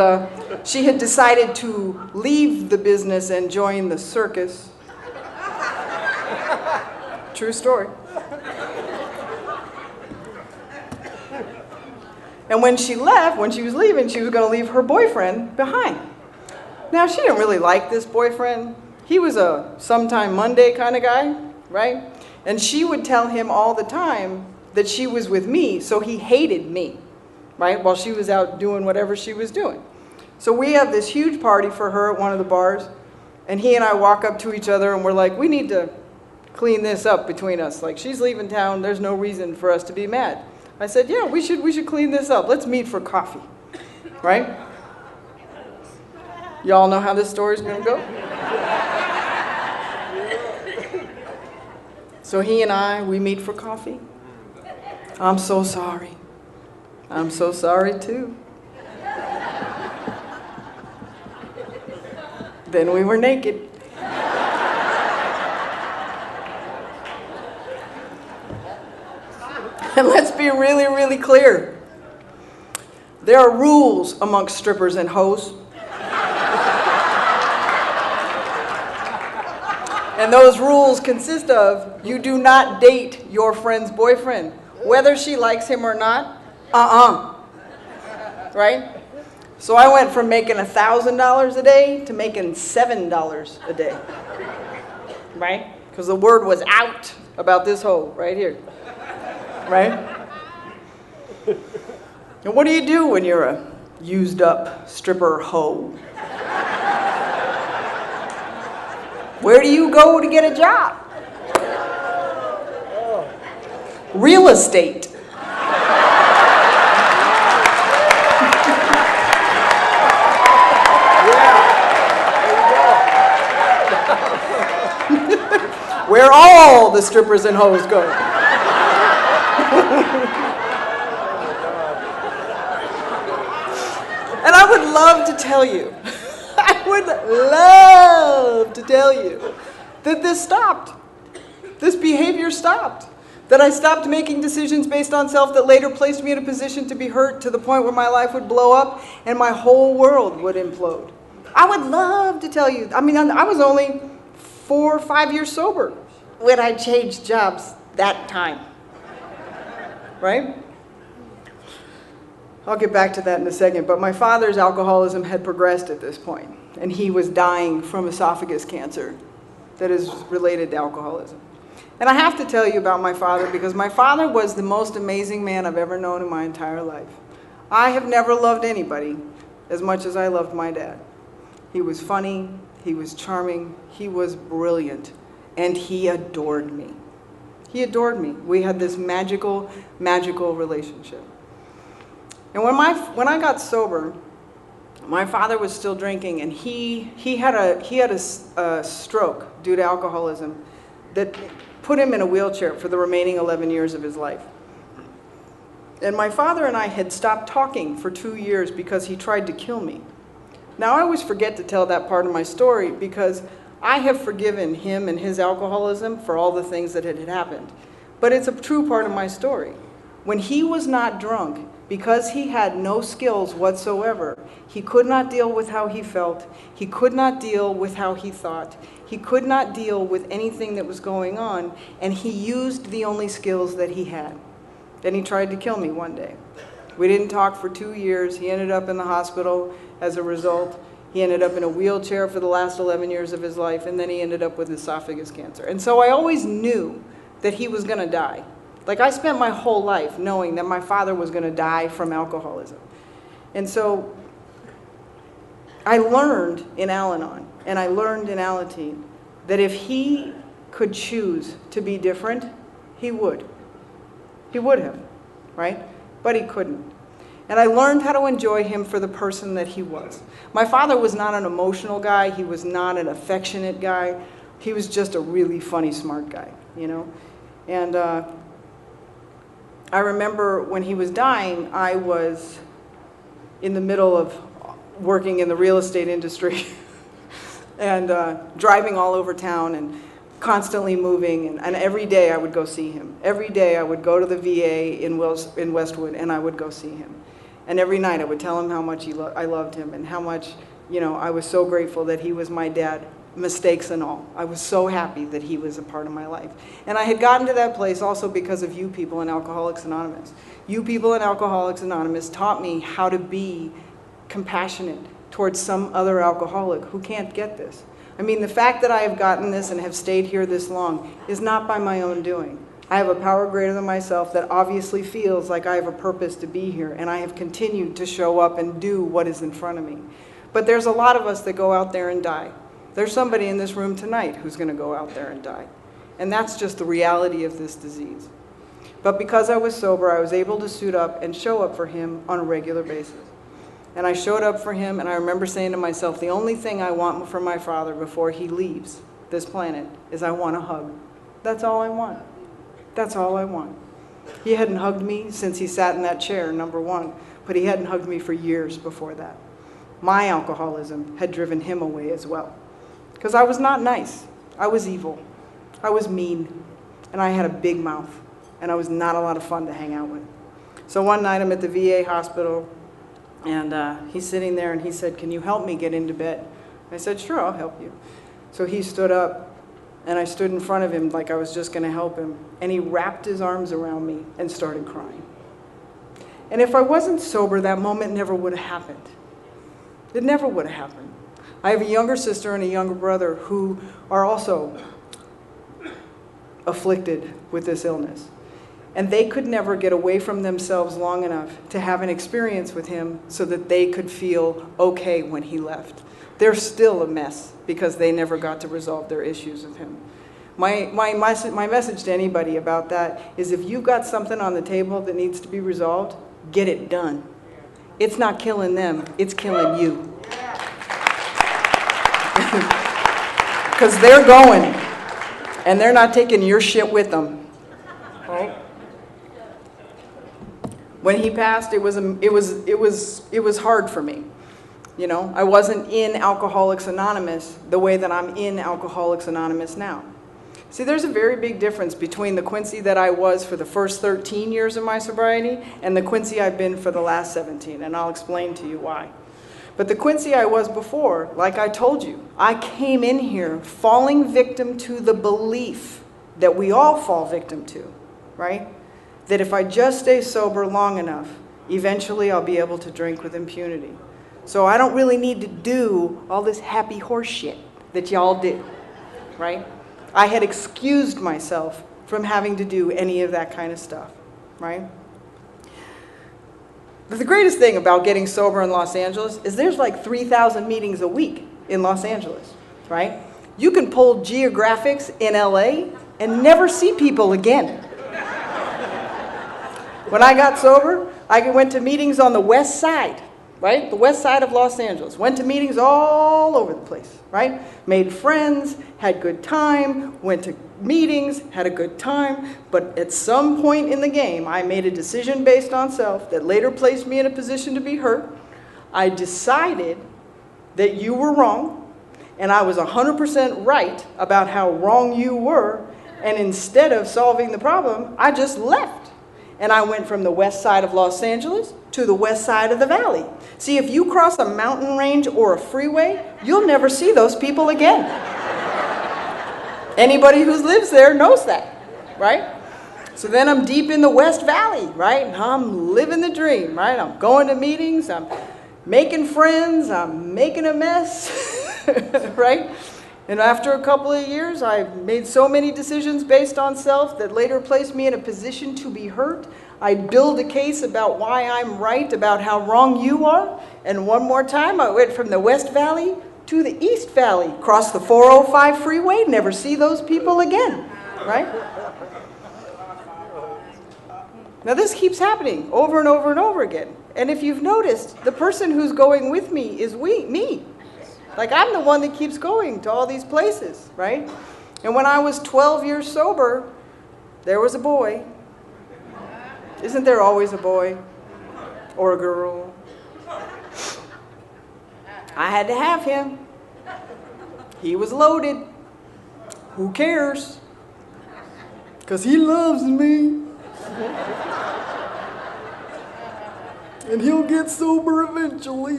[SPEAKER 1] she had decided to leave the business and join the circus. True story. And when she left, when she was leaving, she was going to leave her boyfriend behind. Now, she didn't really like this boyfriend. He was a sometime Monday kind of guy, right? And she would tell him all the time that she was with me, so he hated me, right? While she was out doing whatever she was doing. So we have this huge party for her at one of the bars, and he and I walk up to each other and we're like, we need to clean this up between us. Like, she's leaving town, there's no reason for us to be mad. I said, yeah, we should clean this up. Let's meet for coffee, right? Y'all know how this story's gonna go? So he and I, we meet for coffee. I'm so sorry. I'm so sorry too. Then we were naked. And let's be really, really clear. There are rules amongst strippers and hoes. And those rules consist of, you do not date your friend's boyfriend, whether she likes him or not. Right? So I went from making $1,000 a day to making $7 a day. Right? Because the word was out about this hoe right here. Right? And what do you do when you're a used up stripper hoe? Where do you go to get a job? Real estate. Where all the strippers and hoes go. And I would love to tell you, I would love to tell you that this stopped. This behavior stopped. That I stopped making decisions based on self that later placed me in a position to be hurt to the point where my life would blow up and my whole world would implode. I would love to tell you. I mean, I was only 4 or 5 years sober when I changed jobs that time. Right? I'll get back to that in a second, but my father's alcoholism had progressed at this point, and he was dying from esophagus cancer that is related to alcoholism. And I have to tell you about my father because my father was the most amazing man I've ever known in my entire life. I have never loved anybody as much as I loved my dad. He was funny, he was charming, he was brilliant, and he adored me. He adored me. We had this magical, magical relationship. And when I got sober, my father was still drinking, and he had a stroke due to alcoholism that put him in a wheelchair for the remaining 11 years of his life. And my father and I had stopped talking for 2 years because he tried to kill me. Now, I always forget to tell that part of my story because I have forgiven him and his alcoholism for all the things that had happened. But it's a true part of my story. When he was not drunk, because he had no skills whatsoever, he could not deal with how he felt. He could not deal with how he thought. He could not deal with anything that was going on, and he used the only skills that he had. Then he tried to kill me one day. We didn't talk for 2 years. He ended up in the hospital as a result. He ended up in a wheelchair for the last 11 years of his life, and then he ended up with esophagus cancer. And so I always knew that he was going to die. Like, I spent my whole life knowing that my father was going to die from alcoholism. And so I learned in Al-Anon, and I learned in Alateen, that if he could choose to be different, he would. He would have, right? But he couldn't. And I learned how to enjoy him for the person that he was. My father was not an emotional guy. He was not an affectionate guy. He was just a really funny, smart guy, you know? And I remember when he was dying, I was in the middle of working in the real estate industry and driving all over town and constantly moving. And every day I would go see him. Every day I would go to the VA in Westwood and I would go see him. And every night I would tell him how much I loved him and how much, you know, I was so grateful that he was my dad, mistakes and all. I was so happy that he was a part of my life. And I had gotten to that place also because of you people in Alcoholics Anonymous. You people in Alcoholics Anonymous taught me how to be compassionate towards some other alcoholic who can't get this. I mean, the fact that I have gotten this and have stayed here this long is not by my own doing. I have a power greater than myself that obviously feels like I have a purpose to be here, and I have continued to show up and do what is in front of me. But there's a lot of us that go out there and die. There's somebody in this room tonight who's going to go out there and die. And that's just the reality of this disease. But because I was sober, I was able to suit up and show up for him on a regular basis. And I showed up for him, and I remember saying to myself, the only thing I want from my father before he leaves this planet is I want a hug. That's all I want. That's all I want. He hadn't hugged me since he sat in that chair, number one, but he hadn't hugged me for years before that. My alcoholism had driven him away as well. Because I was not nice. I was evil. I was mean. And I had a big mouth. And I was not a lot of fun to hang out with. So one night I'm at the VA hospital, and he's sitting there, and he said, "Can you help me get into bed?" I said, "Sure, I'll help you." So he stood up, and I stood in front of him like I was just going to help him. And he wrapped his arms around me and started crying. And if I wasn't sober, that moment never would have happened. It never would have happened. I have a younger sister and a younger brother who are also afflicted with this illness. And they could never get away from themselves long enough to have an experience with him so that they could feel okay when he left. They're still a mess because they never got to resolve their issues with him. My message to anybody about that is, if you've got something on the table that needs to be resolved, get it done. It's not killing them, it's killing you. Because they're going, and they're not taking your shit with them. Right? When he passed, it was hard for me. You know, I wasn't in Alcoholics Anonymous the way that I'm in Alcoholics Anonymous now. See, there's a very big difference between the Quincy that I was for the first 13 years of my sobriety and the Quincy I've been for the last 17, and I'll explain to you why. But the Quincy I was before, like I told you, I came in here falling victim to the belief that we all fall victim to, right? That if I just stay sober long enough, eventually I'll be able to drink with impunity. So I don't really need to do all this happy horse shit that y'all do, right? I had excused myself from having to do any of that kind of stuff, right? But the greatest thing about getting sober in Los Angeles is there's like 3,000 meetings a week in Los Angeles, right? You can pull geographics in LA and never see people again. When I got sober, I went to meetings on the west side, right? The west side of Los Angeles. Went to meetings all over the place, right? Made friends, had good time, went to meetings, had a good time. But at some point in the game, I made a decision based on self that later placed me in a position to be hurt. I decided that you were wrong, and I was 100% right about how wrong you were, and instead of solving the problem, I just left. And I went from the west side of Los Angeles to the west side of the valley. See, if you cross a mountain range or a freeway, you'll never see those people again. Anybody who lives there knows that, right? So then I'm deep in the West Valley, right? I'm living the dream, right? I'm going to meetings, I'm making friends, I'm making a mess, right? And after a couple of years, I made so many decisions based on self that later placed me in a position to be hurt. I build a case about why I'm right, about how wrong you are. And one more time, I went from the West Valley to the East Valley, cross the 405 freeway, never see those people again, right? Now this keeps happening over and over and over again. And if you've noticed, the person who's going with me is me. Like, I'm the one that keeps going to all these places, right? And when I was 12 years sober, there was a boy. Isn't there always a boy or a girl? I had to have him. He was loaded. Who cares? Because he loves me. And he'll get sober eventually.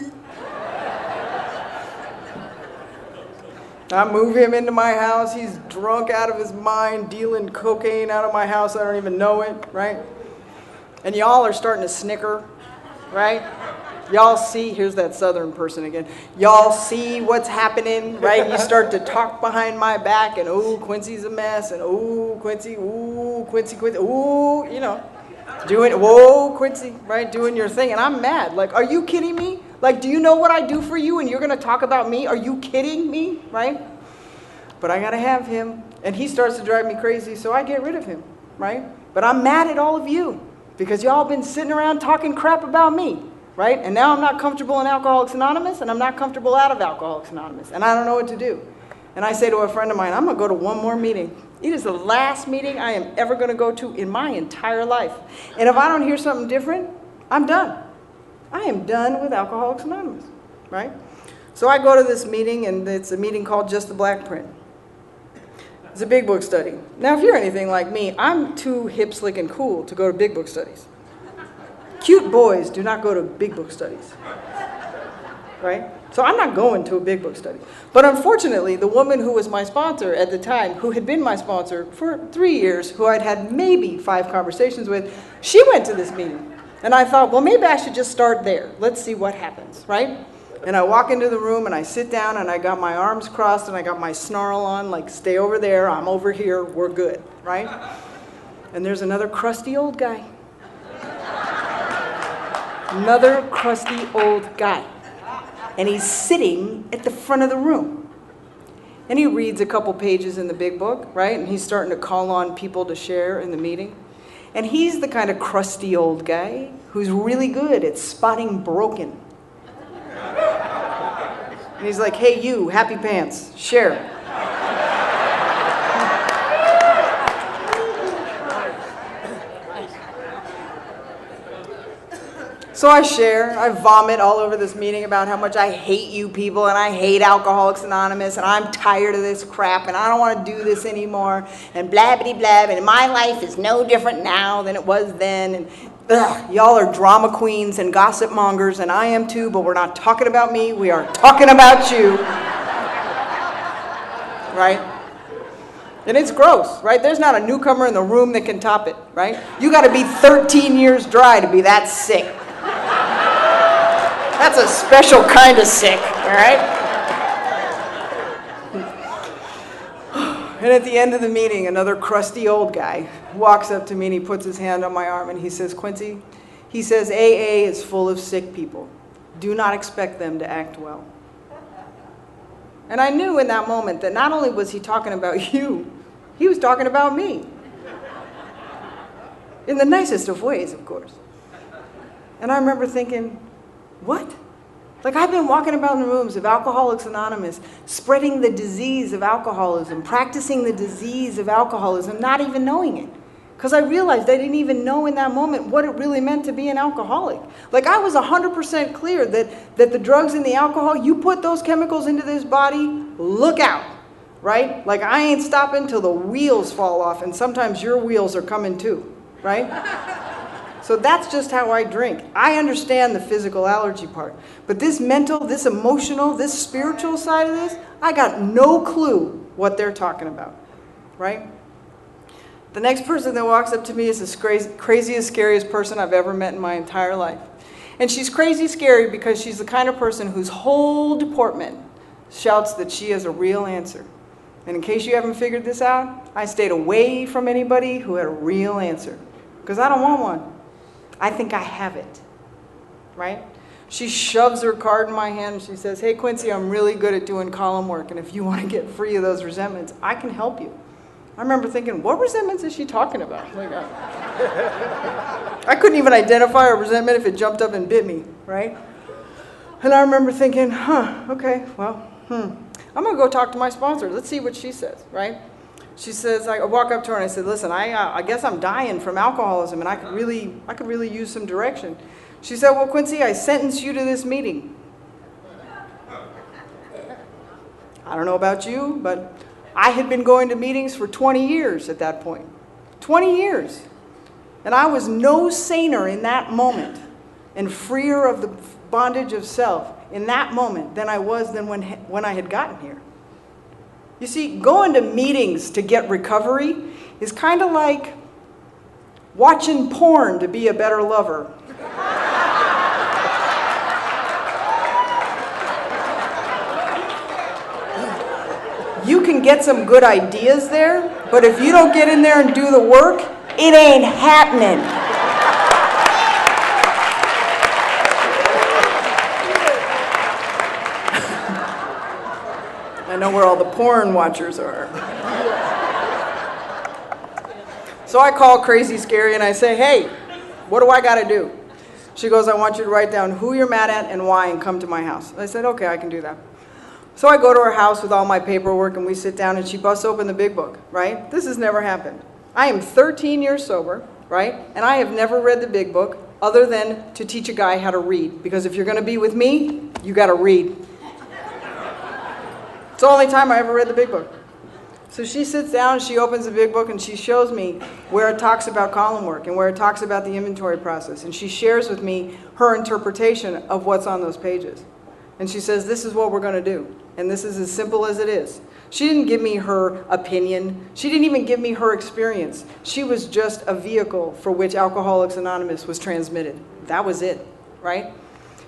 [SPEAKER 1] I move him into my house. He's drunk out of his mind, dealing cocaine out of my house. I don't even know it, right? And y'all are starting to snicker, right? Y'all see, here's that southern person again. Y'all see what's happening, right? You start to talk behind my back and, oh, Quincy's a mess, and oh, Quincy, ooh, Quincy, ooh, you know, doing, whoa, Quincy, right? Doing your thing. And I'm mad. Like, are you kidding me? Like, do you know what I do for you and you're going to talk about me? Are you kidding me, right? But I got to have him. And he starts to drive me crazy, so I get rid of him, right? But I'm mad at all of you because y'all been sitting around talking crap about me, right? And now I'm not comfortable in Alcoholics Anonymous, and I'm not comfortable out of Alcoholics Anonymous, and I don't know what to do. And I say to a friend of mine, I'm going to go to one more meeting. It is the last meeting I am ever going to go to in my entire life. And if I don't hear something different, I'm done. I am done with Alcoholics Anonymous, right? So I go to this meeting, and it's a meeting called Just the Black Print. It's a big book study. Now, if you're anything like me, I'm too hip, slick, and cool to go to big book studies. Cute boys do not go to big book studies, right? So I'm not going to a big book study. But unfortunately, the woman who was my sponsor at the time, who had been my sponsor for 3 years, who I'd had maybe 5 conversations with, she went to this meeting. And I thought, well, maybe I should just start there. Let's see what happens, right? And I walk into the room and I sit down and I got my arms crossed and I got my snarl on, like, stay over there, I'm over here, we're good, right? And there's another crusty old guy. Another crusty old guy. And he's sitting at the front of the room. And he reads a couple pages in the big book, right? And he's starting to call on people to share in the meeting. And he's the kind of crusty old guy who's really good at spotting broken. And he's like, hey, you, happy pants, share. So I share, I vomit all over this meeting about how much I hate you people and I hate Alcoholics Anonymous and I'm tired of this crap and I don't want to do this anymore and blah-bitty-blah, and my life is no different now than it was then, and y'all are drama queens and gossip mongers, and I am too, but we're not talking about me, we are talking about you, right? And it's gross, right? There's not a newcomer in the room that can top it, right? You got to be 13 years dry to be that sick. That's a special kind of sick, all right? And at the end of the meeting, another crusty old guy walks up to me and he puts his hand on my arm and he says, Quincy, he says, AA is full of sick people. Do not expect them to act well. And I knew in that moment that not only was he talking about you, he was talking about me. In the nicest of ways, of course. And I remember thinking, what? Like, I've been walking about in the rooms of Alcoholics Anonymous, spreading the disease of alcoholism, practicing the disease of alcoholism, not even knowing it. Because I realized I didn't even know in that moment what it really meant to be an alcoholic. Like, I was 100% clear that the drugs and the alcohol, you put those chemicals into this body, look out, right? Like, I ain't stopping till the wheels fall off, and sometimes your wheels are coming too, right? So that's just how I drink. I understand the physical allergy part. But this mental, this emotional, this spiritual side of this, I got no clue what they're talking about, right? The next person that walks up to me is the craziest, scariest person I've ever met in my entire life. And she's crazy scary because she's the kind of person whose whole deportment shouts that she has a real answer. And in case you haven't figured this out, I stayed away from anybody who had a real answer. Because I don't want one. I think I have it, right? She shoves her card in my hand and she says, hey, Quincy, I'm really good at doing column work. And if you want to get free of those resentments, I can help you. I remember thinking, what resentments is she talking about? Like, I couldn't even identify a resentment if it jumped up and bit me, right? And I remember thinking, okay, well, I'm going to go talk to my sponsor. Let's see what she says, right? She says, I walk up to her and I said, listen, I guess I'm dying from alcoholism and I could really use some direction. She said, well, Quincy, I sentenced you to this meeting. I don't know about you, but I had been going to meetings for 20 years at that point. 20 years. And I was no saner in that moment and freer of the bondage of self in that moment than I was when I had gotten here. You see, going to meetings to get recovery is kind of like watching porn to be a better lover. You can get some good ideas there, but if you don't get in there and do the work, it ain't happening. I know where all the porn watchers are. So I call Crazy Scary and I say, hey, what do I got to do? She goes, I want you to write down who you're mad at and why and come to my house. I said, okay, I can do that. So I go to her house with all my paperwork and we sit down and she busts open the big book, right? This has never happened. I am 13 years sober, right? And I have never read the big book other than to teach a guy how to read. Because if you're going to be with me, you got to read. It's the only time I ever read the big book. So she sits down, she opens the big book and she shows me where it talks about column work and where it talks about the inventory process. And she shares with me her interpretation of what's on those pages. And she says, this is what we're going to do. And this is as simple as it is. She didn't give me her opinion. She didn't even give me her experience. She was just a vehicle for which Alcoholics Anonymous was transmitted. That was it, right?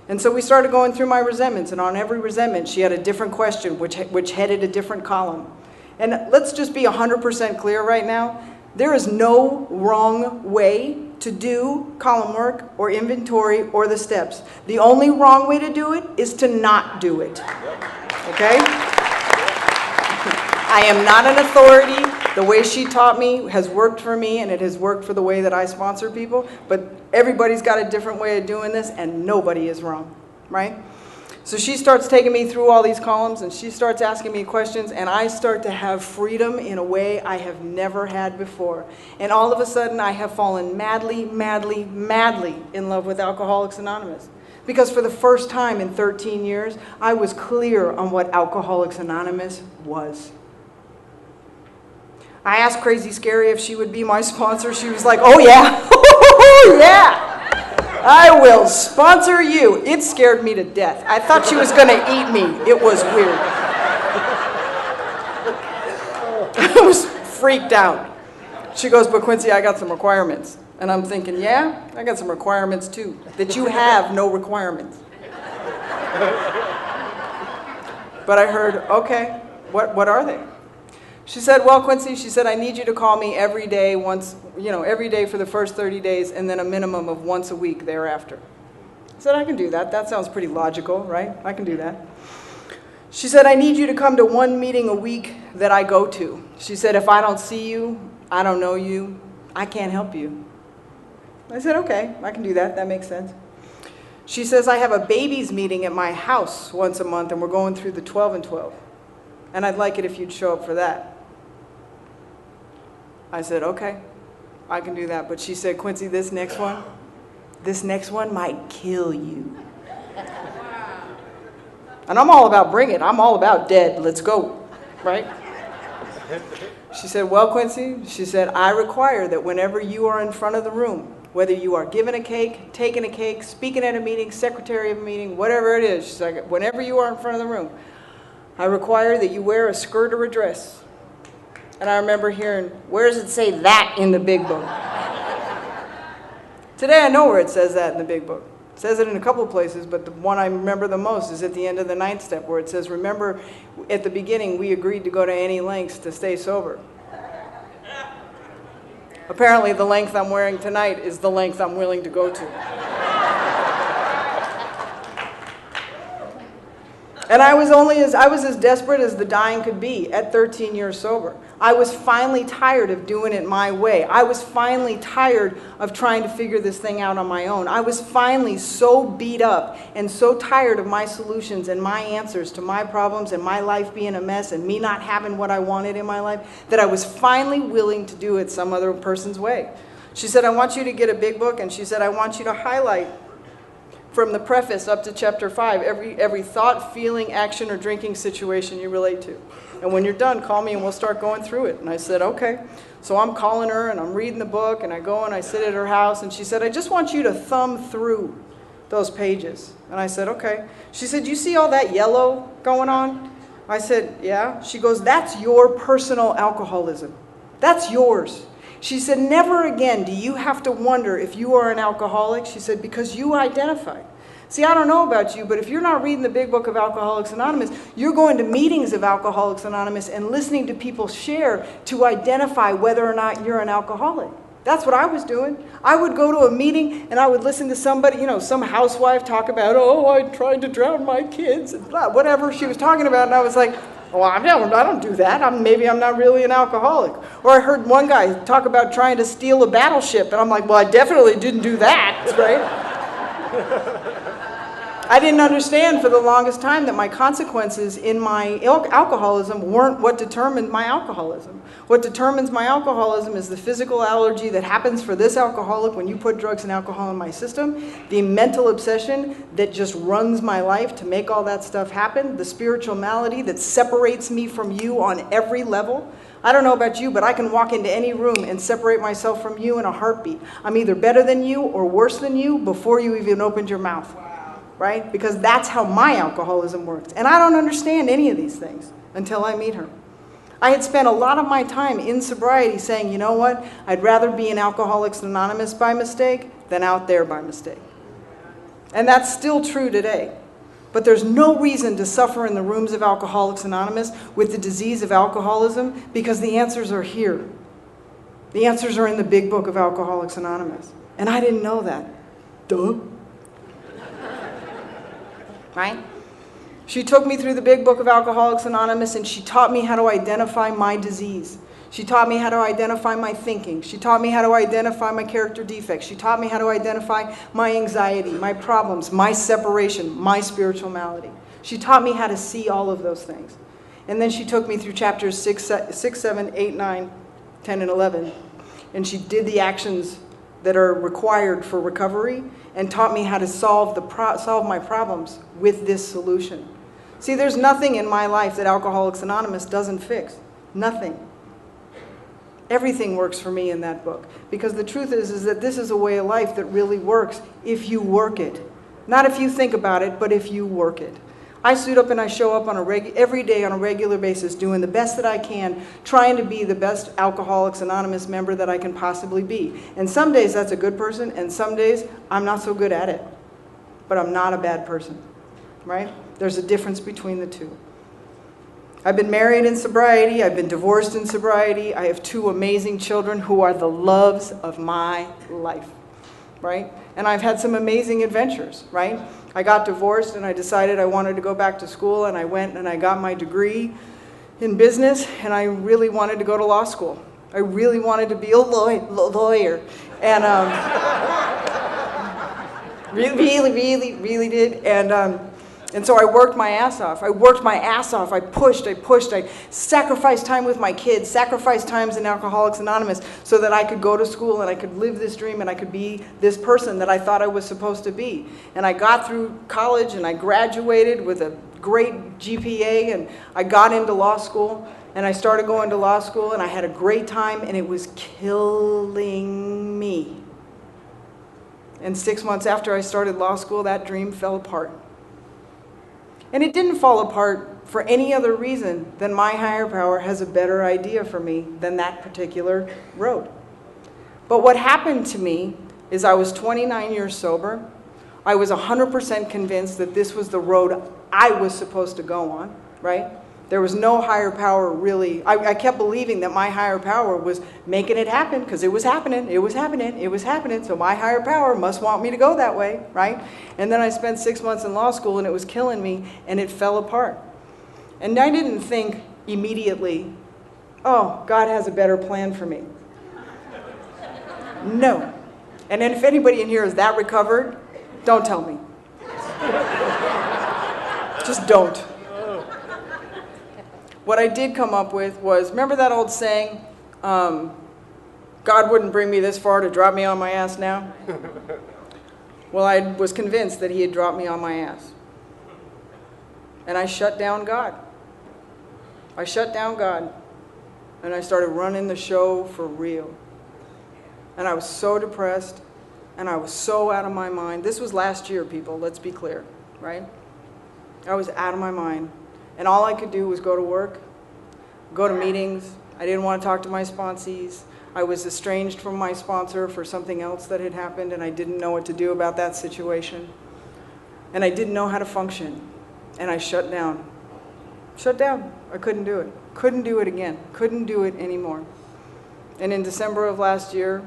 [SPEAKER 1] And so we started going through my resentments. And on every resentment, she had a different question, which headed a different column. And let's just be 100% clear right now. There is no wrong way to do column work or inventory or the steps. The only wrong way to do it is to not do it. Okay? I am not an authority. The way she taught me has worked for me, and it has worked for the way that I sponsor people. But everybody's got a different way of doing this, and nobody is wrong, right? So she starts taking me through all these columns, and she starts asking me questions, and I start to have freedom in a way I have never had before. And all of a sudden, I have fallen madly, madly, madly in love with Alcoholics Anonymous. Because for the first time in 13 years, I was clear on what Alcoholics Anonymous was. I asked Crazy Scary if she would be my sponsor. She was like, oh yeah, yeah. I will sponsor you. It scared me to death. I thought she was going to eat me. It was weird. I was freaked out. She goes, but Quincy, I got some requirements. And I'm thinking, yeah, I got some requirements too. That you have no requirements. But I heard, okay, what are they? She said, well, Quincy, she said, I need you to call me every day every day for the first 30 days and then a minimum of once a week thereafter. I said, I can do that. That sounds pretty logical, right? I can do that. She said, I need you to come to one meeting a week that I go to. She said, if I don't see you, I don't know you, I can't help you. I said, okay, I can do that. That makes sense. She says, I have a babies meeting at my house once a month and we're going through the 12 and 12. And I'd like it if you'd show up for that. I said, okay. I can do that. But she said, Quincy, this next one might kill you. And I'm all about bring it. I'm all about dead. Let's go, right? She said, well, Quincy, she said, I require that whenever you are in front of the room, whether you are given a cake, taking a cake, speaking at a meeting, secretary of a meeting, whatever it is, she's like, whenever you are in front of the room, I require that you wear a skirt or a dress. And I remember hearing, where does it say that in the big book? Today I know where it says that in the big book. It says it in a couple of places, but the one I remember the most is at the end of the 9th step, where it says, remember, at the beginning, we agreed to go to any lengths to stay sober. Apparently, the length I'm wearing tonight is the length I'm willing to go to. And I was as desperate as the dying could be at 13 years sober. I was finally tired of doing it my way. I was finally tired of trying to figure this thing out on my own. I was finally so beat up and so tired of my solutions and my answers to my problems and my life being a mess and me not having what I wanted in my life that I was finally willing to do it some other person's way. She said, I want you to get a big book, and she said, I want you to highlight from the preface up to chapter 5, every thought, feeling, action, or drinking situation you relate to. And when you're done, call me and we'll start going through it. And I said, okay. So I'm calling her and I'm reading the book, and I go and I sit at her house, and she said, I just want you to thumb through those pages. And I said, okay. She said, you see all that yellow going on? I said, yeah. She goes, that's your personal alcoholism. That's yours. She said, never again do you have to wonder if you are an alcoholic. She said, because you identify. See, I don't know about you, but if you're not reading the big book of Alcoholics Anonymous, you're going to meetings of Alcoholics Anonymous and listening to people share to identify whether or not you're an alcoholic. That's what I was doing. I would go to a meeting and I would listen to somebody, some housewife talk about, oh, I tried to drown my kids, and blah, whatever she was talking about. And I was like, well, I don't do that. Maybe I'm not really an alcoholic. Or I heard one guy talk about trying to steal a battleship. And I'm like, well, I definitely didn't do that, right? I didn't understand for the longest time that my consequences in my alcoholism weren't what determined my alcoholism. What determines my alcoholism is the physical allergy that happens for this alcoholic when you put drugs and alcohol in my system, the mental obsession that just runs my life to make all that stuff happen, the spiritual malady that separates me from you on every level. I don't know about you, but I can walk into any room and separate myself from you in a heartbeat. I'm either better than you or worse than you before you even opened your mouth. Right? Because that's how my alcoholism works. And I don't understand any of these things until I meet her. I had spent a lot of my time in sobriety saying, you know what? I'd rather be in Alcoholics Anonymous by mistake than out there by mistake. And that's still true today. But there's no reason to suffer in the rooms of Alcoholics Anonymous with the disease of alcoholism, because the answers are here. The answers are in the big book of Alcoholics Anonymous. And I didn't know that. Duh. Right? She took me through the big book of Alcoholics Anonymous, and she taught me how to identify my disease. She taught me how to identify my thinking. She taught me how to identify my character defects. She taught me how to identify my anxiety, my problems, my separation, my spiritual malady. She taught me how to see all of those things. And then she took me through chapters 6, 7, 8, 9, 10, and 11. And she did the actions that are required for recovery and taught me how to solve my problems with this solution. See, there's nothing in my life that Alcoholics Anonymous doesn't fix. Nothing. Everything works for me in that book. Because the truth is that this is a way of life that really works if you work it. Not if you think about it, but if you work it. I suit up and I show up on every day on a regular basis, doing the best that I can, trying to be the best Alcoholics Anonymous member that I can possibly be. And some days that's a good person, and some days I'm not so good at it. But I'm not a bad person, right? There's a difference between the two. I've been married in sobriety. I've been divorced in sobriety. I have 2 amazing children who are the loves of my life, right? And I've had some amazing adventures, right? I got divorced and I decided I wanted to go back to school, and I went and I got my degree in business, and I really wanted to go to law school. I really wanted to be a lawyer. And really did. And And so I worked my ass off. I worked my ass off. I pushed. I sacrificed time with my kids, sacrificed times in Alcoholics Anonymous so that I could go to school and I could live this dream and I could be this person that I thought I was supposed to be. And I got through college and I graduated with a great GPA and I got into law school and I started going to law school and I had a great time and it was killing me. And 6 months after I started law school, that dream fell apart. And it didn't fall apart for any other reason than my higher power has a better idea for me than that particular road. But what happened to me is I was 29 years sober. I was 100% convinced that this was the road I was supposed to go on, right? There was no higher power really. I kept believing that my higher power was making it happen because it was happening, it was happening, it was happening. So my higher power must want me to go that way, right? And then I spent 6 months in law school and it was killing me and it fell apart. And I didn't think immediately, oh, God has a better plan for me. No. And then if anybody in here is that recovered, don't tell me. Just don't. What I did come up with was, remember that old saying, God wouldn't bring me this far to drop me on my ass now? Well, I was convinced that he had dropped me on my ass. And I shut down God. I shut down God. And I started running the show for real. And I was so depressed. And I was so out of my mind. This was last year, people, let's be clear, right? I was out of my mind. And all I could do was go to work, go to meetings. I didn't want to talk to my sponsees. I was estranged from my sponsor for something else that had happened, and I didn't know what to do about that situation. And I didn't know how to function. And I shut down. Shut down. I couldn't do it. Couldn't do it again. Couldn't do it anymore. And in December of last year,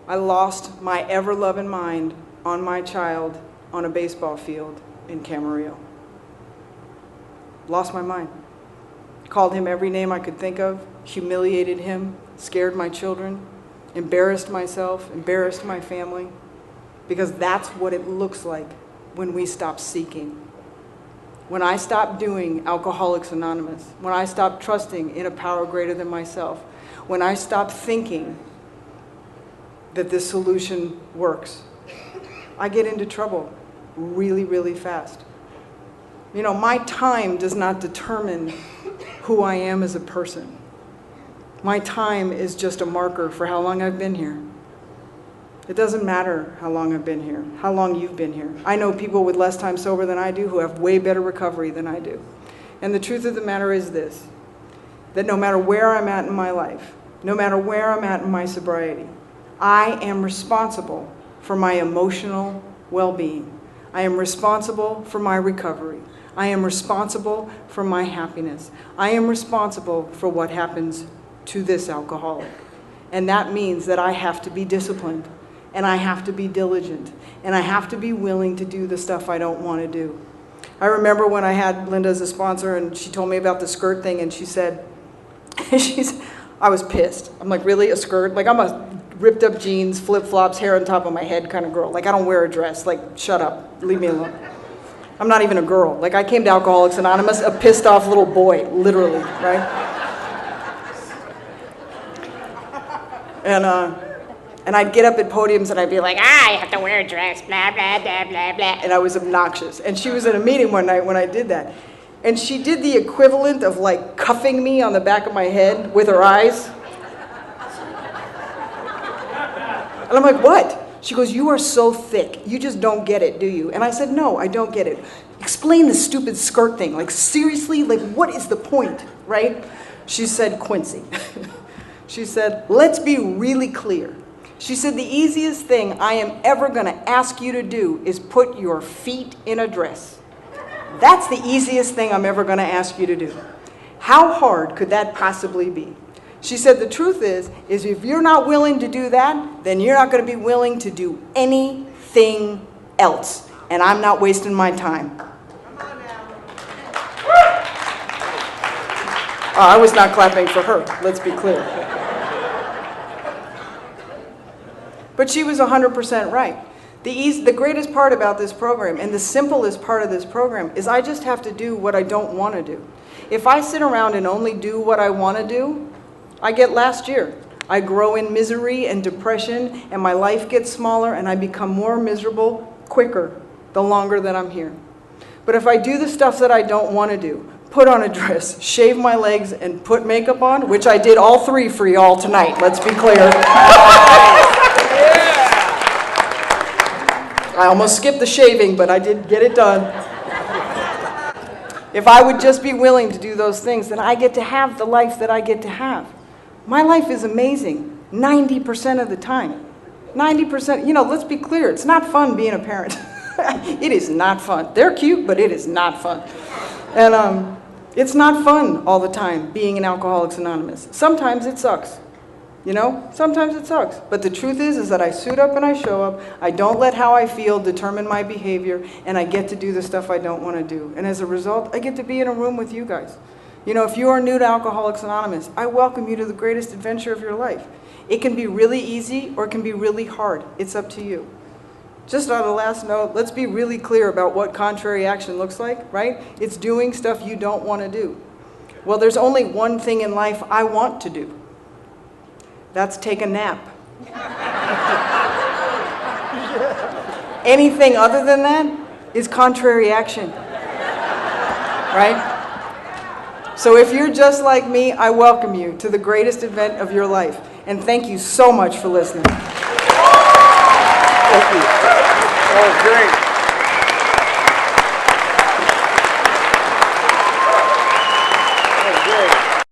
[SPEAKER 1] I lost my ever-loving mind on my child on a baseball field in Camarillo. Lost my mind. Called him every name I could think of, humiliated him, scared my children, embarrassed myself, embarrassed my family, because that's what it looks like when we stop seeking. When I stop doing Alcoholics Anonymous, when I stop trusting in a power greater than myself, when I stop thinking that this solution works, I get into trouble really, really fast. You know, my time does not determine who I am as a person. My time is just a marker for how long I've been here. It doesn't matter how long I've been here, how long you've been here. I know people with less time sober than I do who have way better recovery than I do. And the truth of the matter is this, that no matter where I'm at in my life, no matter where I'm at in my sobriety, I am responsible for my emotional well-being. I am responsible for my recovery. I am responsible for my happiness. I am responsible for what happens to this alcoholic. And that means that I have to be disciplined, and I have to be diligent, and I have to be willing to do the stuff I don't want to do. I remember when I had Linda as a sponsor, and she told me about the skirt thing, and she said, I was pissed. I'm like, really, a skirt? Like, I'm a ripped up jeans, flip-flops, hair on top of my head kind of girl. Like, I don't wear a dress. Like, shut up. Leave me alone. I'm not even a girl. Like, I came to Alcoholics Anonymous, a pissed off little boy, literally, right? And I'd get up at podiums and I'd be like, I have to wear a dress, blah, blah, blah, blah, blah. And I was obnoxious. And she was at a meeting one night when I did that. And she did the equivalent of like cuffing me on the back of my head with her eyes. And I'm like, what? She goes, you are so thick. You just don't get it, do you? And I said, no, I don't get it. Explain the stupid skirt thing. Like, seriously? Like, what is the point, right? She said, Quincy. She said, let's be really clear. She said, the easiest thing I am ever going to ask you to do is put your feet in a dress. That's the easiest thing I'm ever going to ask you to do. How hard could that possibly be? She said, the truth is if you're not willing to do that, then you're not going to be willing to do anything else. And I'm not wasting my time. I was not clapping for her, let's be clear. But she was 100% right. The greatest part about this program and the simplest part of this program is I just have to do what I don't want to do. If I sit around and only do what I want to do, I get last year. I grow in misery and depression, and my life gets smaller, and I become more miserable quicker the longer that I'm here. But if I do the stuff that I don't want to do, put on a dress, shave my legs, and put makeup on, which I did all three for y'all tonight, let's be clear. I almost skipped the shaving, but I did get it done. If I would just be willing to do those things, then I get to have the life that I get to have. My life is amazing 90% of the time. 90%, let's be clear, it's not fun being a parent. It is not fun. They're cute, but it is not fun. And it's not fun all the time being an Alcoholics Anonymous. Sometimes it sucks. Sometimes it sucks. But the truth is that I suit up and I show up. I don't let how I feel determine my behavior, and I get to do the stuff I don't want to do. And as a result, I get to be in a room with you guys. If you are new to Alcoholics Anonymous, I welcome you to the greatest adventure of your life. It can be really easy or it can be really hard. It's up to you. Just on a last note, let's be really clear about what contrary action looks like, right? It's doing stuff you don't want to do. Well, there's only one thing in life I want to do. That's take a nap. Anything other than that is contrary action, right? So if you're just like me, I welcome you to the greatest event of your life. And thank you so much for listening.
[SPEAKER 2] Thank you. That was great.